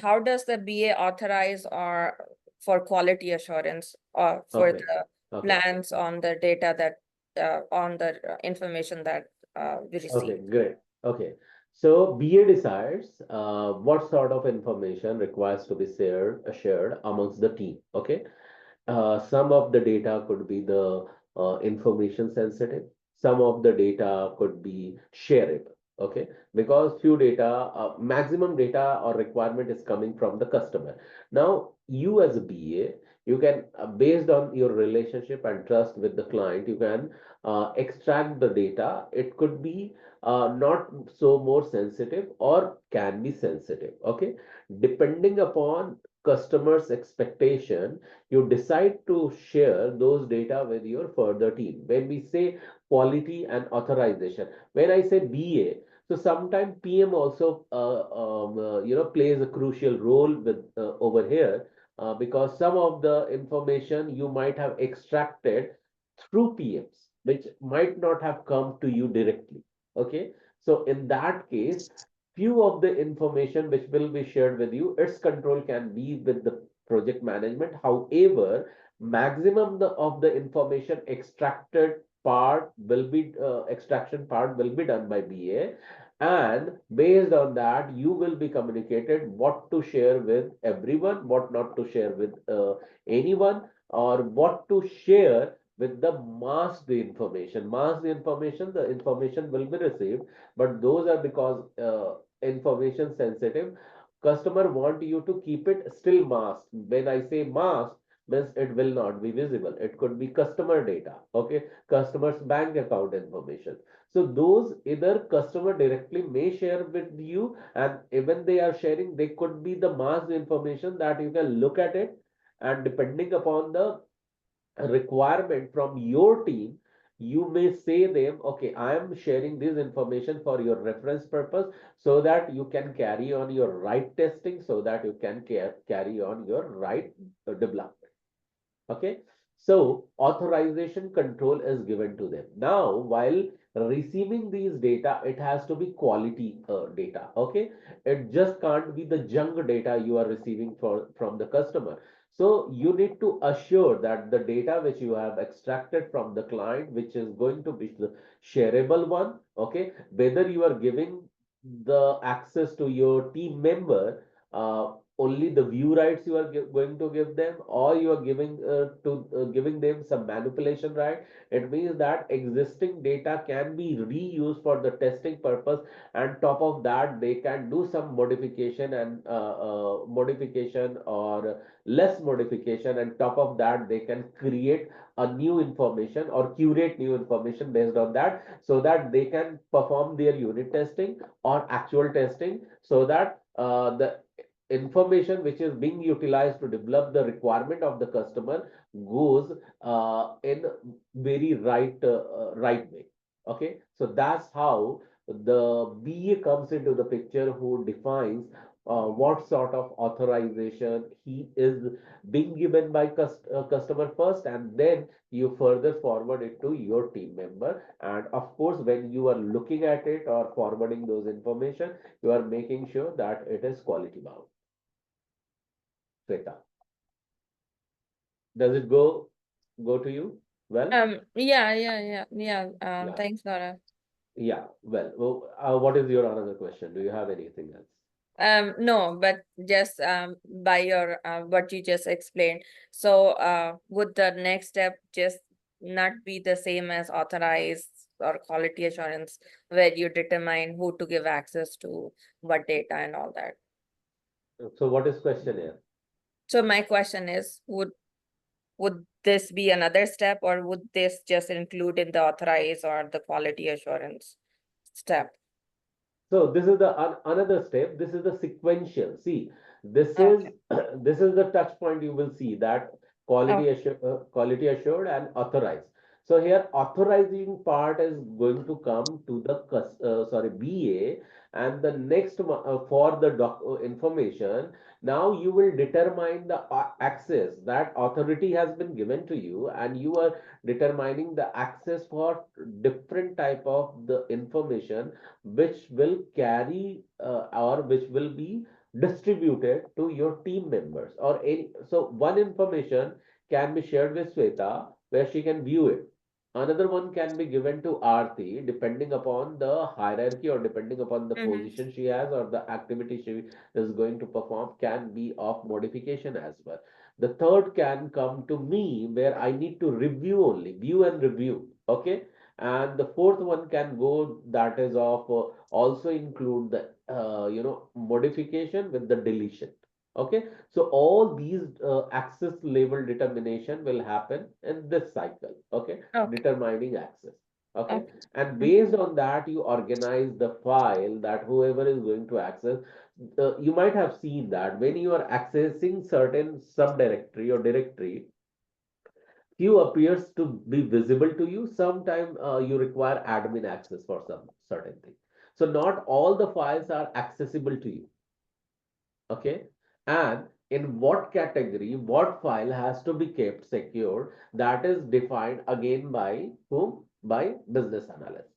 how does the BA authorize or for quality assurance or for Okay. the Okay. plans on the data that on the information that we Okay, receive? great. Okay. So BA decides what sort of information requires to be shared amongst the team. Okay. Some of the data could be the information sensitive. Some of the data could be shareable. Okay, because few data, maximum data or requirement is coming from the customer. Now, you as a BA, you can, based on your relationship and trust with the client, you can extract the data. It could be not so more sensitive or can be sensitive. Okay, depending upon customer's expectation, you decide to share those data with your further team. When we say quality and authorization, when I say BA, so sometimes PM also plays a crucial role with over here, because some of the information you might have extracted through PMs, which might not have come to you directly. Okay, so in that case, few of the information which will be shared with you, its control can be with the project management. However, maximum of the information extracted part will be extraction part will be done by BA, and based on that you will be communicated what to share with everyone, what not to share with anyone, or what to share with the mask the information. Mask the information, the information will be received, but those are because information sensitive. Customer want you to keep it still masked. When I say masked, means it will not be visible. It could be customer data, okay, customer's bank account information. So those either customer directly may share with you, and even they are sharing, they could be the masked information that you can look at it, and depending upon the requirement from your team, you may say them, okay, I am sharing this information for your reference purpose, so that you can carry on your right testing, so that you can carry on your right development. Okay, so authorization control is given to them. Now, while receiving these data, it has to be quality data. Okay, it just can't be the junk data you are receiving from the customer. So you need to assure that the data which you have extracted from the client, which is going to be the shareable one, okay, whether you are giving the access to your team member, only the view rights you are going to give them, or you are giving them some manipulation right. It means that existing data can be reused for the testing purpose, and top of that they can do some modification and modification or less modification, and top of that they can create a new information or curate new information based on that, so that they can perform their unit testing or actual testing, so that the information which is being utilized to develop the requirement of the customer goes in very right way. Okay, so that's how the BA comes into the picture, who defines what sort of authorization he is being given by customer first, and then you further forward it to your team member. And of course, when you are looking at it or forwarding those information, you are making sure that it is quality bound. Sweta, does it go to you? Well, yeah, Thanks, Nora. yeah. Well, what is your another question? Do you have anything else? No, but just by your what you just explained. So would the next step just not be the same as authorized or quality assurance, where you determine who to give access to what data and all that? So what is question here? So my question is, would this be another step, or would this just include in the authorized or the quality assurance step? So this is the another step. This is the sequential. See, this is Okay. this is the touch point. You will see that Okay. quality assured and authorized. So here authorizing part is going to come to the BA, and the next for the information. Now you will determine the access that authority has been given to you, and you are determining the access for different type of the information which will carry or which will be distributed to your team members or any. So one information can be shared with Sweta where she can view it. Another one can be given to Aarti depending upon the hierarchy or depending upon the Mm-hmm. position she has or the activity she is going to perform, can be of modification as well. The third can come to me where I need to review only, view and review. Okay, and the fourth one can go, that is of also include the modification with the deletion. Okay, so all these access level determination will happen in this cycle. Okay, Okay. determining access. Okay, Okay. and based on that you organize the file that whoever is going to access. You might have seen that when you are accessing certain subdirectory or directory, few appears to be visible to you. Sometimes you require admin access for some certain thing. So not all the files are accessible to you. Okay. And in what category, what file has to be kept secure, that is defined again by whom? By business analyst.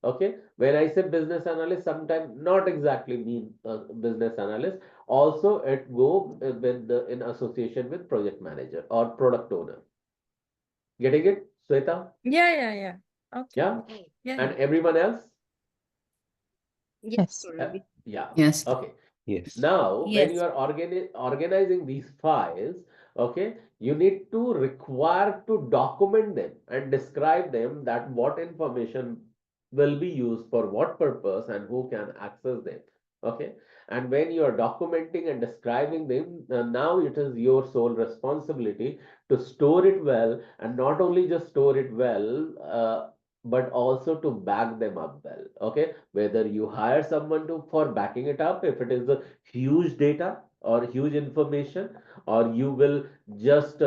Okay. When I say business analyst, sometimes not exactly mean business analyst. Also, it go with in association with project manager or product owner. Getting it, Sweta? Yeah. Okay. Yeah. Yeah. And everyone else? Yes, Uh, Gaurav. yeah. Yes. Okay. Yes. Now, when you Yes. are organizing these files, okay, you need to require to document them and describe them, that what information will be used for what purpose and who can access them. Okay. And when you are documenting and describing them, now it is your sole responsibility to store it well, and not only just store it well, but also to back them up well. Okay, whether you hire someone to for backing it up if it is a huge data or huge information, or you will just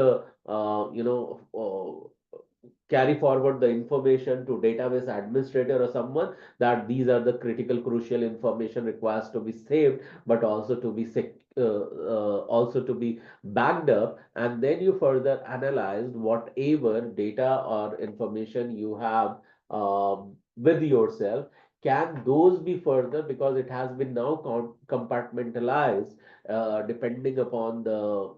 carry forward the information to database administrator or someone, that these are the critical crucial information requires to be saved, but also to be also to be backed up, and then you further analyzed whatever data or information you have with yourself. Can those be further, because it has been now compartmentalized depending upon the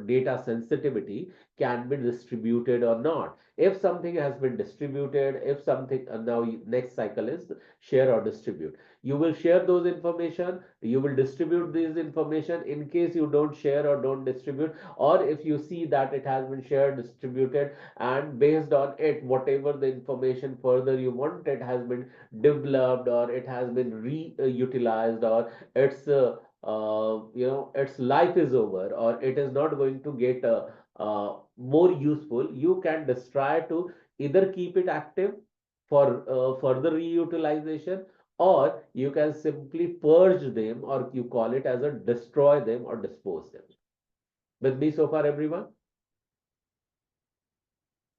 data sensitivity, can be distributed or not. If something has been distributed, if something now next cycle is share or distribute. You will share those information, you will distribute these information. In case you don't share or don't distribute, or if you see that it has been shared, distributed, and based on it, whatever the information further you want, it has been developed or it has been reutilized, or its its life is over, or it is not going to get more useful, you can just try to either keep it active for further reutilization, or you can simply purge them, or you call it as a destroy them or dispose them. With me so far, everyone?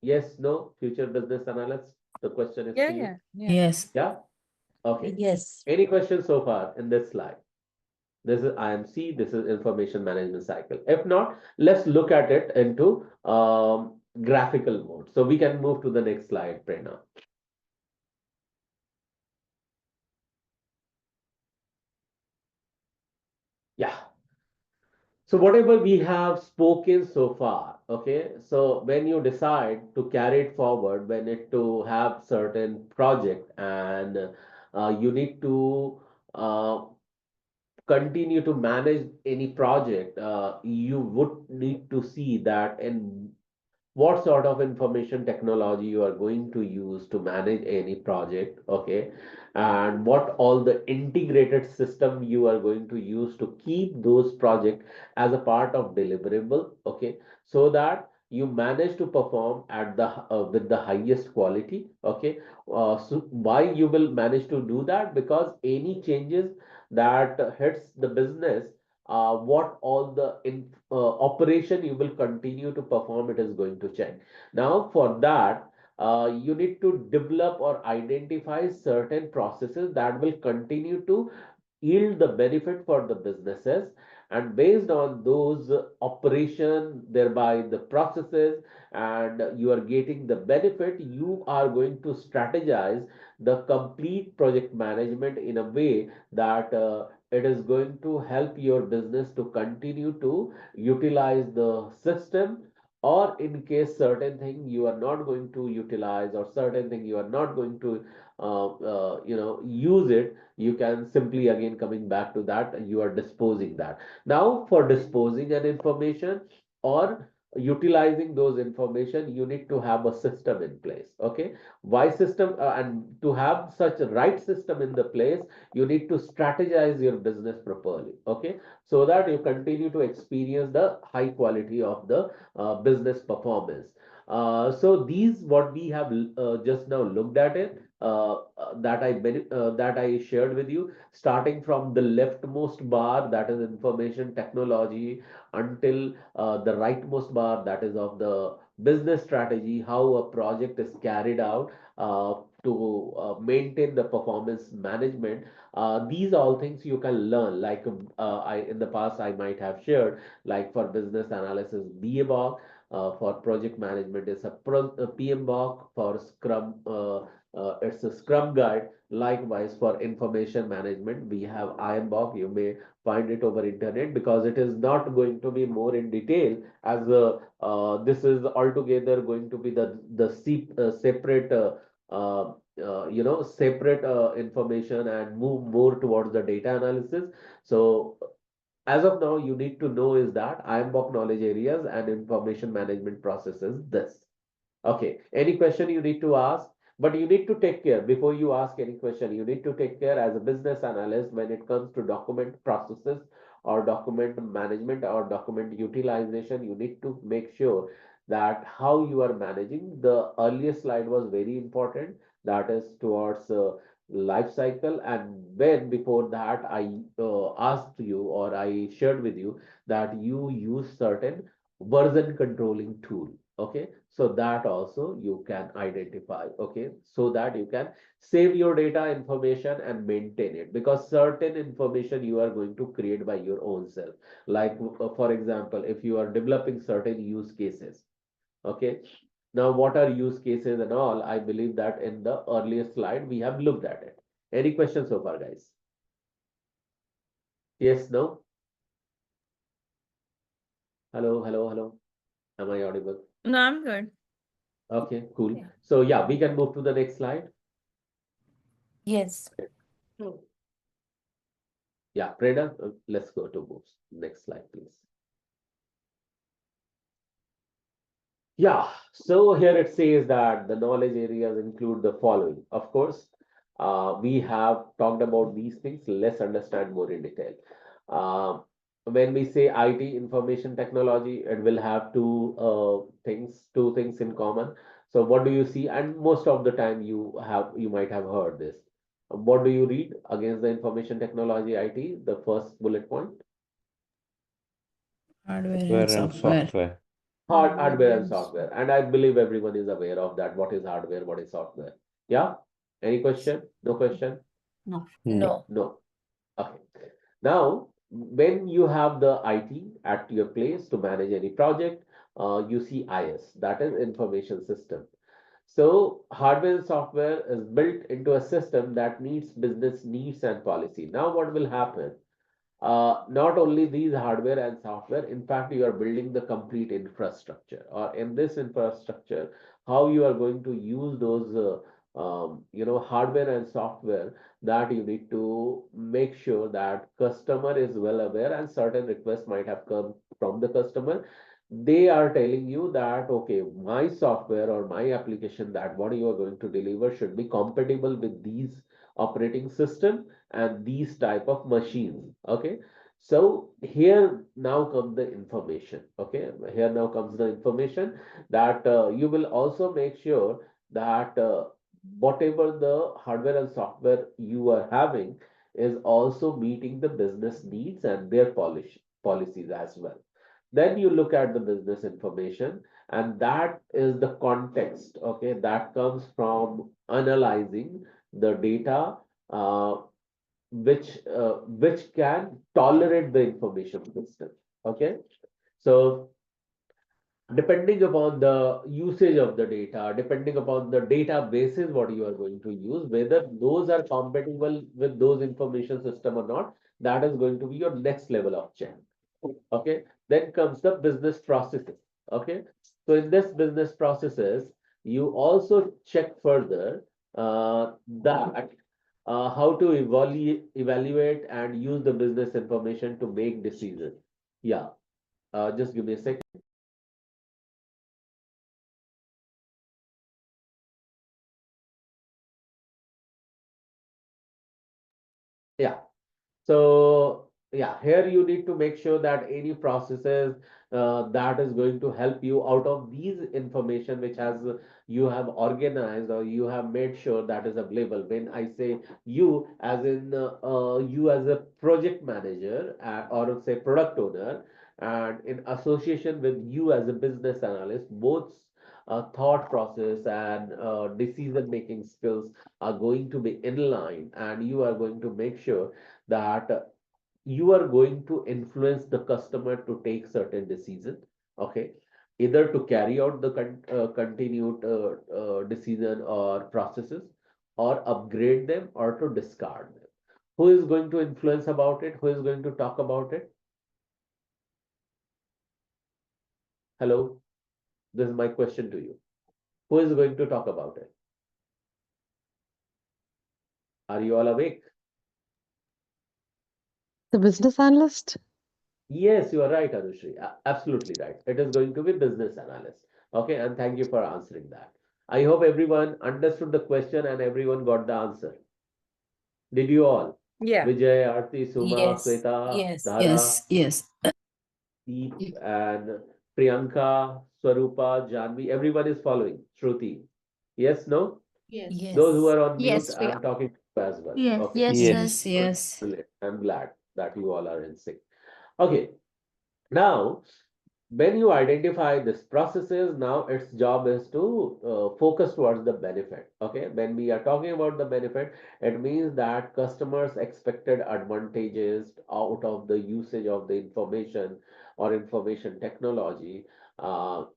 Yes, no, future business analyst. The question is to you. Yes. Yeah. Okay. Yes. Any questions so far in this slide? This is IMC, this is information management cycle. If not, let's look at it into graphical mode. So we can move to the next slide, Prerna. Yeah. So whatever we have spoken so far, okay, so when you decide to carry it forward, when it to have certain project, and you need to uh, continue to manage any project, you would need to see that in what sort of information technology you are going to use to manage any project, okay, and what all the integrated system you are going to use to keep those projects as a part of deliverable, okay, so that you manage to perform at the with the highest quality, okay. So why you will manage to do that? Because any changes that hits the business, what all the operation you will continue to perform, it is going to change. Now, for that, you need to develop or identify certain processes that will continue to yield the benefit for the businesses, and based on those operation, thereby the processes, and you are getting the benefit, you are going to strategize the complete project management in a way that it is going to help your business to continue to utilize the system, or in case certain thing you are not going to utilize, or certain thing you are not going to use it, you can simply again coming back to that, you are disposing that. Now for disposing an information or utilizing those information, you need to have a system in place, okay. Why system? And to have such a right system in the place, you need to strategize your business properly, okay, so that you continue to experience the high quality of the business performance. So these what we have just now looked at it, that I shared with you, starting from the leftmost bar, that is information technology, until the rightmost bar, that is of the business strategy, how a project is carried out to maintain the performance management. These all things you can learn, like I in the past I might have shared, like for business analysis BA, for project management is a PMBOK, for Scrum it's a Scrum guide. Likewise, for information management, we have IMBOK. You may find it over internet, because it is not going to be more in detail, as this is altogether going to be the separate separate information, and move more towards the data analysis. So as of now, you need to know is that IMBOK knowledge areas and information management processes this. Okay, any question you need to ask, but you need to take care before you ask any question. You need to take care as a business analyst when it comes to document processes, or document management, or document utilization. You need to make sure that how you are managing. The earlier slide was very important, that is towards life cycle. And when before that I asked you, or I shared with you, that you use certain version controlling tool, okay, so that also you can identify, okay, so that you can save your data information and maintain it, because certain information you are going to create by your own self, like for example, if you are developing certain use cases, okay. Now what are use cases and all, I believe that in the earlier slide we have looked at it. Any questions so far, guys? Yes, no? Hello, hello, hello, am I audible? No, I'm good. Okay, cool. So yeah, we can move to the next slide. Yes. Yeah, Preda, let's go to moves. Next slide, please. Yeah, so here it says that the knowledge areas include the following. Of course, we have talked about these things. Let's understand more in detail. Uh, when we say IT, information technology, it will have two things in common. So what do you see? And most of the time you might have heard this. What do you read against the information technology IT? The first bullet point. Hardware and Hardware and software. software. Hardware and software. And I believe everyone is aware of that. What is hardware? What is software? Yeah? Any question? No question? No. No. Okay. Now, when you have the IT at your place to manage any project, you see IS, that is information system. So hardware and software is built into a system that meets business needs and policy. Now, what will happen? Not only these hardware and software, in fact, you are building the complete infrastructure, or in this infrastructure, how you are going to use those, hardware and software, that you need to make sure that customer is well aware, and certain requests might have come from the customer. They are telling you that, okay, my software or my application, that what you are going to deliver should be compatible with these operating system and these type of machines. Okay, so here now comes the information. Okay, here now comes the information that you will also make sure that whatever the hardware and software you are having is also meeting the business needs and their policies as well. Then you look at the business information, and that is the context. Okay, that comes from analyzing the data, uh, which can tolerate the information system. Okay, so depending upon the usage of the data, depending upon the databases what you are going to use, whether those are compatible with those information system or not, that is going to be your next level of check. Okay, then comes the business processes. Okay, so in this business processes, you also check further that how to evaluate and use the business information to make decisions. Yeah, just give me a second. Yeah. So yeah, here you need to make sure that any processes that is going to help you out of these information which has you have organized or you have made sure that is available. When I say you, as in you as a project manager or say product owner, and in association with you as a business analyst, both thought process and decision making skills are going to be in line, and you are going to make sure that you are going to influence the customer to take certain decision. Okay, either to carry out the continued decision or processes, or upgrade them, or to discard them. Who is going to influence about it? Who is going to talk about it? Hello, this is my question to you. Who is going to talk about it? Are you all awake? The business analyst? Yes, you are right, Anushri. Absolutely right. It is going to be business analyst. Okay, and thank you for answering that. I hope everyone understood the question and everyone got the answer. Did you all? Yeah. Vijay, Aarti, Suma, Yes. Sweta, Yes. Dhara, Yes. Deep, and Priyanka, Swarupa, Janvi. Everyone is following. Shruti. Yes, no? Yes. Those who are on mute, Yes, we I'm talking to you as well. Yes, Okay. yes, Yes. sir. Yes. Brilliant. I'm glad that you all are in sync. Okay. Now, when you identify these processes, now its job is to focus towards the benefit. Okay, when we are talking about the benefit, it means that customers expected advantages out of the usage of the information or information technology.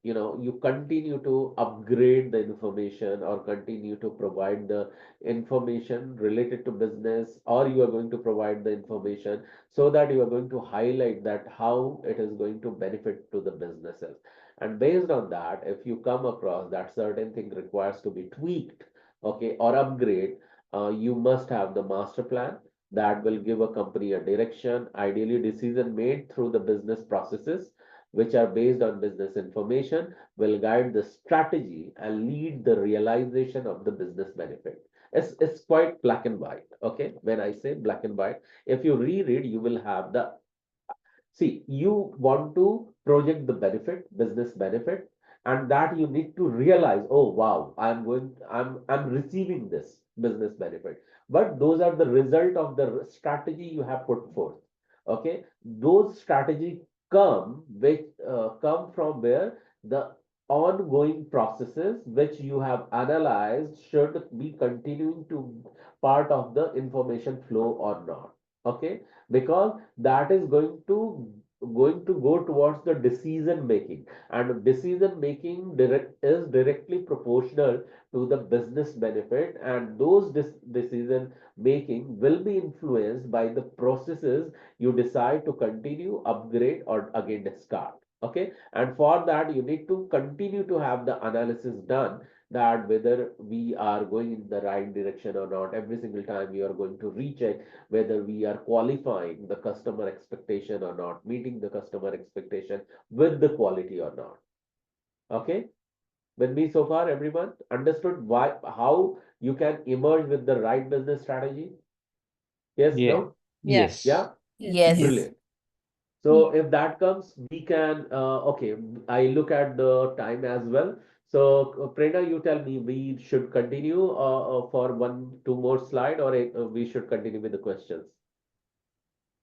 You continue to upgrade the information or continue to provide the information related to business, or you are going to provide the information so that you are going to highlight that how it is going to benefit to the businesses. And based on that, if you come across that certain thing requires to be tweaked, okay, or upgrade, you must have the master plan that will give a company a direction, ideally decision made through the business processes, which are based on business information, will guide the strategy and lead the realization of the business benefit. It's quite black and white. Okay, when I say black and white, if you reread, you will have the, see, you want to project the benefit, business benefit, and that you need to realize, oh wow, I'm receiving this business benefit. but those are the result of the strategy you have put forth. Okay, those strategy come from where the ongoing processes which you have analyzed should be continuing to part of the information flow or not. Okay, because that is going to go towards the decision making, and decision making is directly proportional to the business benefit, and those decision making will be influenced by the processes you decide to continue, upgrade, or again discard. Okay, and for that you need to continue to have the analysis done, that whether we are going in the right direction or not. Every single time you are going to recheck whether we are qualifying the customer expectation or not, meeting the customer expectation with the quality or not. Okay, with me so far, everyone understood how you can emerge with the right business strategy? Yes, Yeah. no? Yeah. Yeah, Yes. brilliant. So if that comes, we can, okay, I look at the time as well. So Prerna, you tell me, we should continue for two more slide, or we should continue with the questions?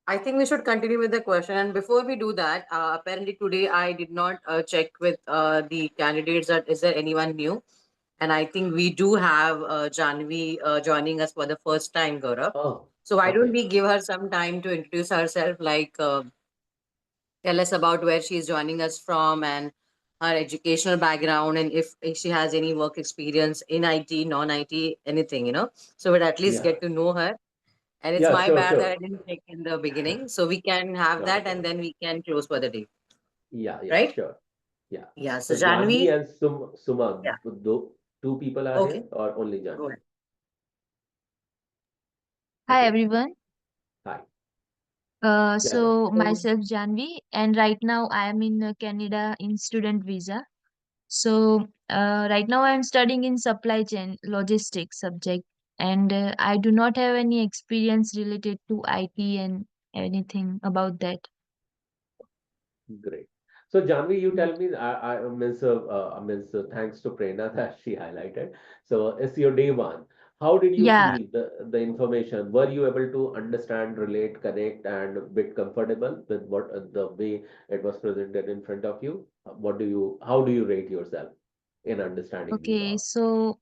I think we should continue with the question. And before we do that, apparently today I did not check with the candidates that is there anyone new. And I think we do have Janvi joining us for the first time, Gaurav. Oh, So why don't okay. we give her some time to introduce herself, like tell us about where she is joining us from and her educational background, and if she has any work experience in IT, non-IT, anything, So we'd at least Yeah, get to know her. And it's yeah, my sure, bad that I sure. didn't check in the beginning. So we can have Not a that and problem. then we can close for the day. Yeah, yeah, Right? sure. Yeah. Yeah. So So Janvi Janvi, and Suma, yeah. two people are Okay. here, or only Go Janvi? ahead. Hi Okay. everyone. Hi. Yeah, yeah. So myself Janvi, and right now I am in Canada in student visa. So right now I am studying in supply chain logistics subject, and I do not have any experience related to IT and anything about that. Great. So Janvi, you Mm. tell me, thanks to Prerna that she highlighted. So it's your day one. How did you Yeah. feel the information? Were you able to understand, relate, connect, and bit comfortable with what the way it was presented in front of you? How do you rate yourself in understanding these Okay. all? So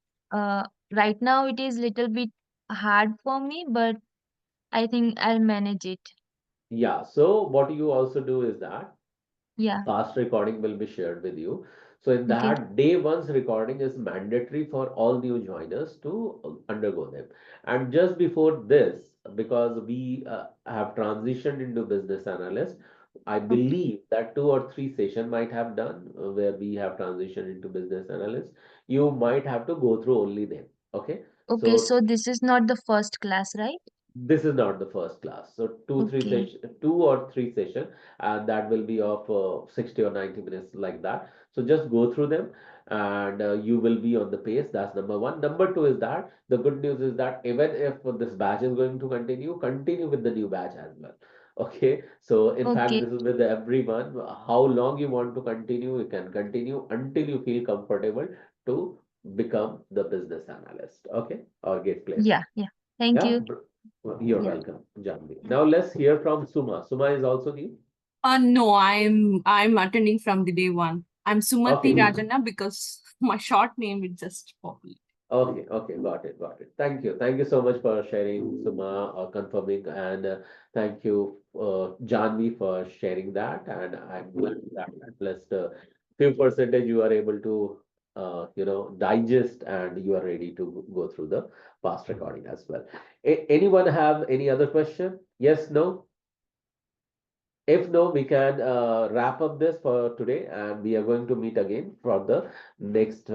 right now it is little bit hard for me, but I think I'll manage it. Yeah. So what you also do is that Yeah. past recording will be shared with you. So in Okay. that, day one's recording is mandatory for all new joiners to undergo them. And just before this, because we have transitioned into business analyst, I Okay. believe that 2 or 3 session might have done where we have transitioned into business analyst. You might have to go through only them. Okay. Okay. So So this is not the first class, right? this is not the first class. So Okay. 2 or 3 session, and that will be of 60 or 90 minutes like that. So just go through them, and you will be on the pace. That's number one. Number two is that the good news is that even if this batch is going to continue with the new batch as well. Okay. So in fact, Okay. this is with everyone. How long you want to continue, you can continue until you feel comfortable to become the business analyst. Okay, or get placed. Yeah. Yeah. Thank Yeah, you. you're Yeah. welcome, Janvi. Now let's hear from Suma. Suma is also new. No, I'm attending from the day one. I'm Sumati Okay, Rajana because my short name is just popular. okay, got it, got it. Thank you so much for sharing, Suma, confirming, and thank you, Janvi, for sharing that. And I'm glad that at least few percentage you are able to, digest, and you are ready to go through the past recording as well. Anyone have any other question? Yes, no? If no, we can wrap up this for today, and we are going to meet again for the next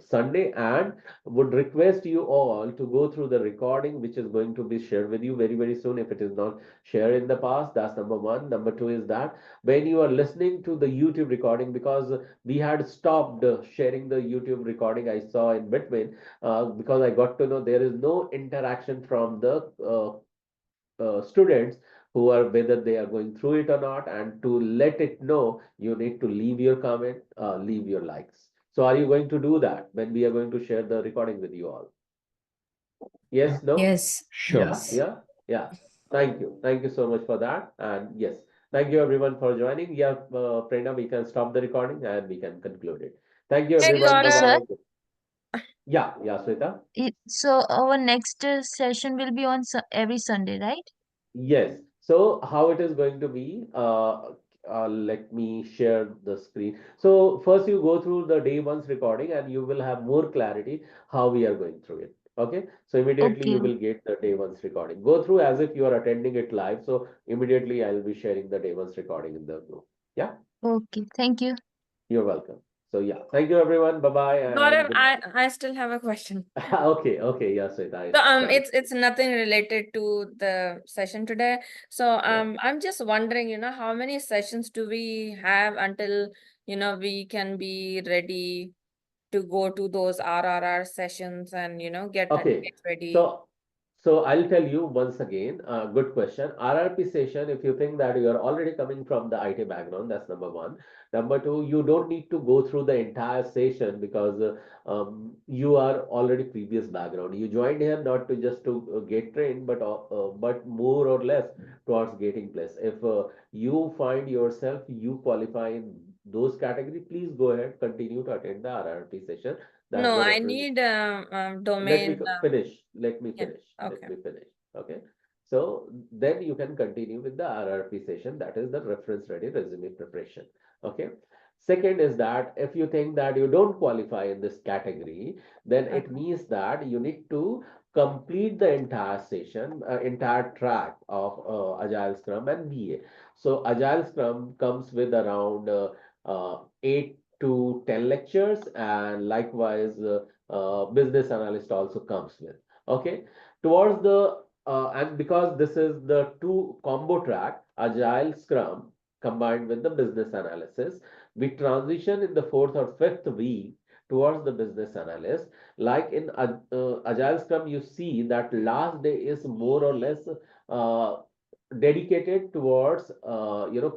Sunday. And would request you all to go through the recording, which is going to be shared with you very, very soon. If it is not shared in the past, that's number one. Number two is that when you are listening to the YouTube recording, because we had stopped sharing the YouTube recording, I saw in between, because I got to know there is no interaction from the students who are, whether they are going through it or not, and to let it know, you need to leave your comment, leave your likes. So are you going to do that when we are going to share the recording with you all? Yes, no? Yes. Sure. Yeah. Thank you. Thank you so much for that. And yes, thank you everyone for joining. Yeah, Prerna, we can stop the recording and we can conclude it. Thank you, Hey, Excuse everyone. me, Gaurav. sir. Bye-bye. Yeah, Sweta. So our next session will be on every Sunday, right? Yes. So how it is going to be, let me share the screen. So first you go through the day one's recording and you will have more clarity how we are going through it. Okay. So immediately Okay. you will get the day one's recording. Go through as if you are attending it live. So immediately I'll be sharing the day one's recording in the group. Yeah. Okay. Thank you. You're welcome. So yeah, thank you everyone. Bye-bye and Gaurav, good. I still have a question. Okay. Yeah, Sweta, I So stand. it's nothing related to the session today. So Yeah. I'm just wondering, how many sessions do we have until we can be ready to go to those RRR sessions and get Okay, ready. so I'll tell you once again, good question. RRP session, if you think that you are already coming from the IT background, that's number one. Number two, you don't need to go through the entire session because you are already previous background. You joined here not to just to get trained, but more or less towards getting place. If you find yourself you qualify in those category, please go ahead, continue to attend the RRP session. That's No, the I reference. need Let me domain. finish. Let me Yeah. finish. Okay. Okay. So then you can continue with the RRP session. That is the reference ready resume preparation. Okay. Second is that if you think that you don't qualify in this category, then it means that you need to complete the entire session, entire track of Agile Scrum and BA. So Agile Scrum comes with around 8 to 10 lectures, and likewise business analyst also comes with. Okay, towards the and because this is the two combo track, Agile Scrum combined with the business analysis, we transition in the fourth or fifth week towards the business analyst. Like in Agile Scrum, you see that last day is more or less uh, dedicated towards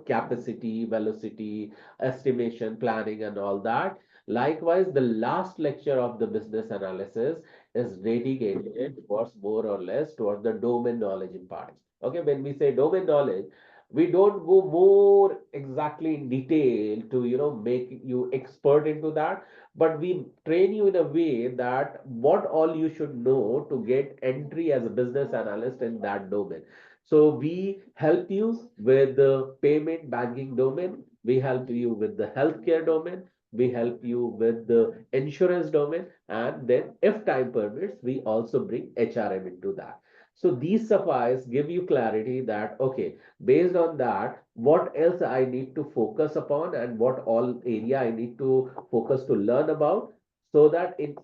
capacity, velocity, estimation, planning, and all that. Likewise, the last lecture of the business analysis is dedicated towards more or less towards the domain knowledge in parts. Okay, when we say domain knowledge, we don't go more exactly in detail to make you expert into that, but we train you in a way that what all you should know to get entry as a business analyst in that domain. So we help you with the payment banking domain, we help you with the healthcare domain, we help you with the insurance domain, and then if time permits, we also bring HRM into that. So these suffice give you clarity that, okay, based on that, what else I need to focus upon and what all area I need to focus to learn about, so that in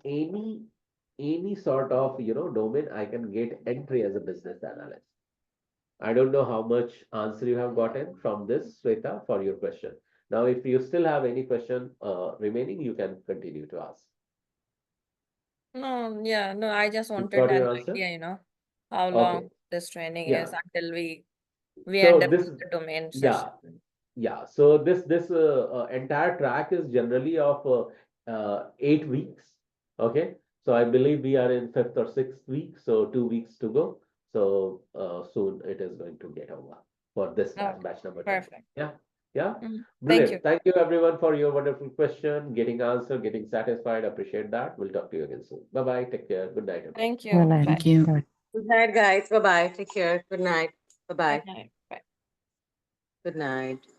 any sort of domain I can get entry as a business analyst. I don't know how much answer you have gotten from this, Sweta, for your question. Now, if you still have any question remaining, you can continue to ask. No, yeah, no, I just You wanted got an your answer? idea, how long Okay. this training is Yeah. until we end So up this, with the domain session. yeah, yeah. So this entire track is generally of 8 weeks. Okay. So I believe we are in fifth or sixth week, so 2 weeks to go. So soon it is going to get over for this batch, Okay, batch number 10. perfect. Yeah. Yeah. Thank you. Brilliant. Thank you everyone for your wonderful question, getting answer, getting satisfied. Appreciate that. We'll talk to you again soon. Bye-bye. Take care. Good night, everyone. Thank Good you. night. Bye. Thank you. Good night, guys. Bye-bye. Take care. Good night. Good Bye-bye. night. Bye. Good night.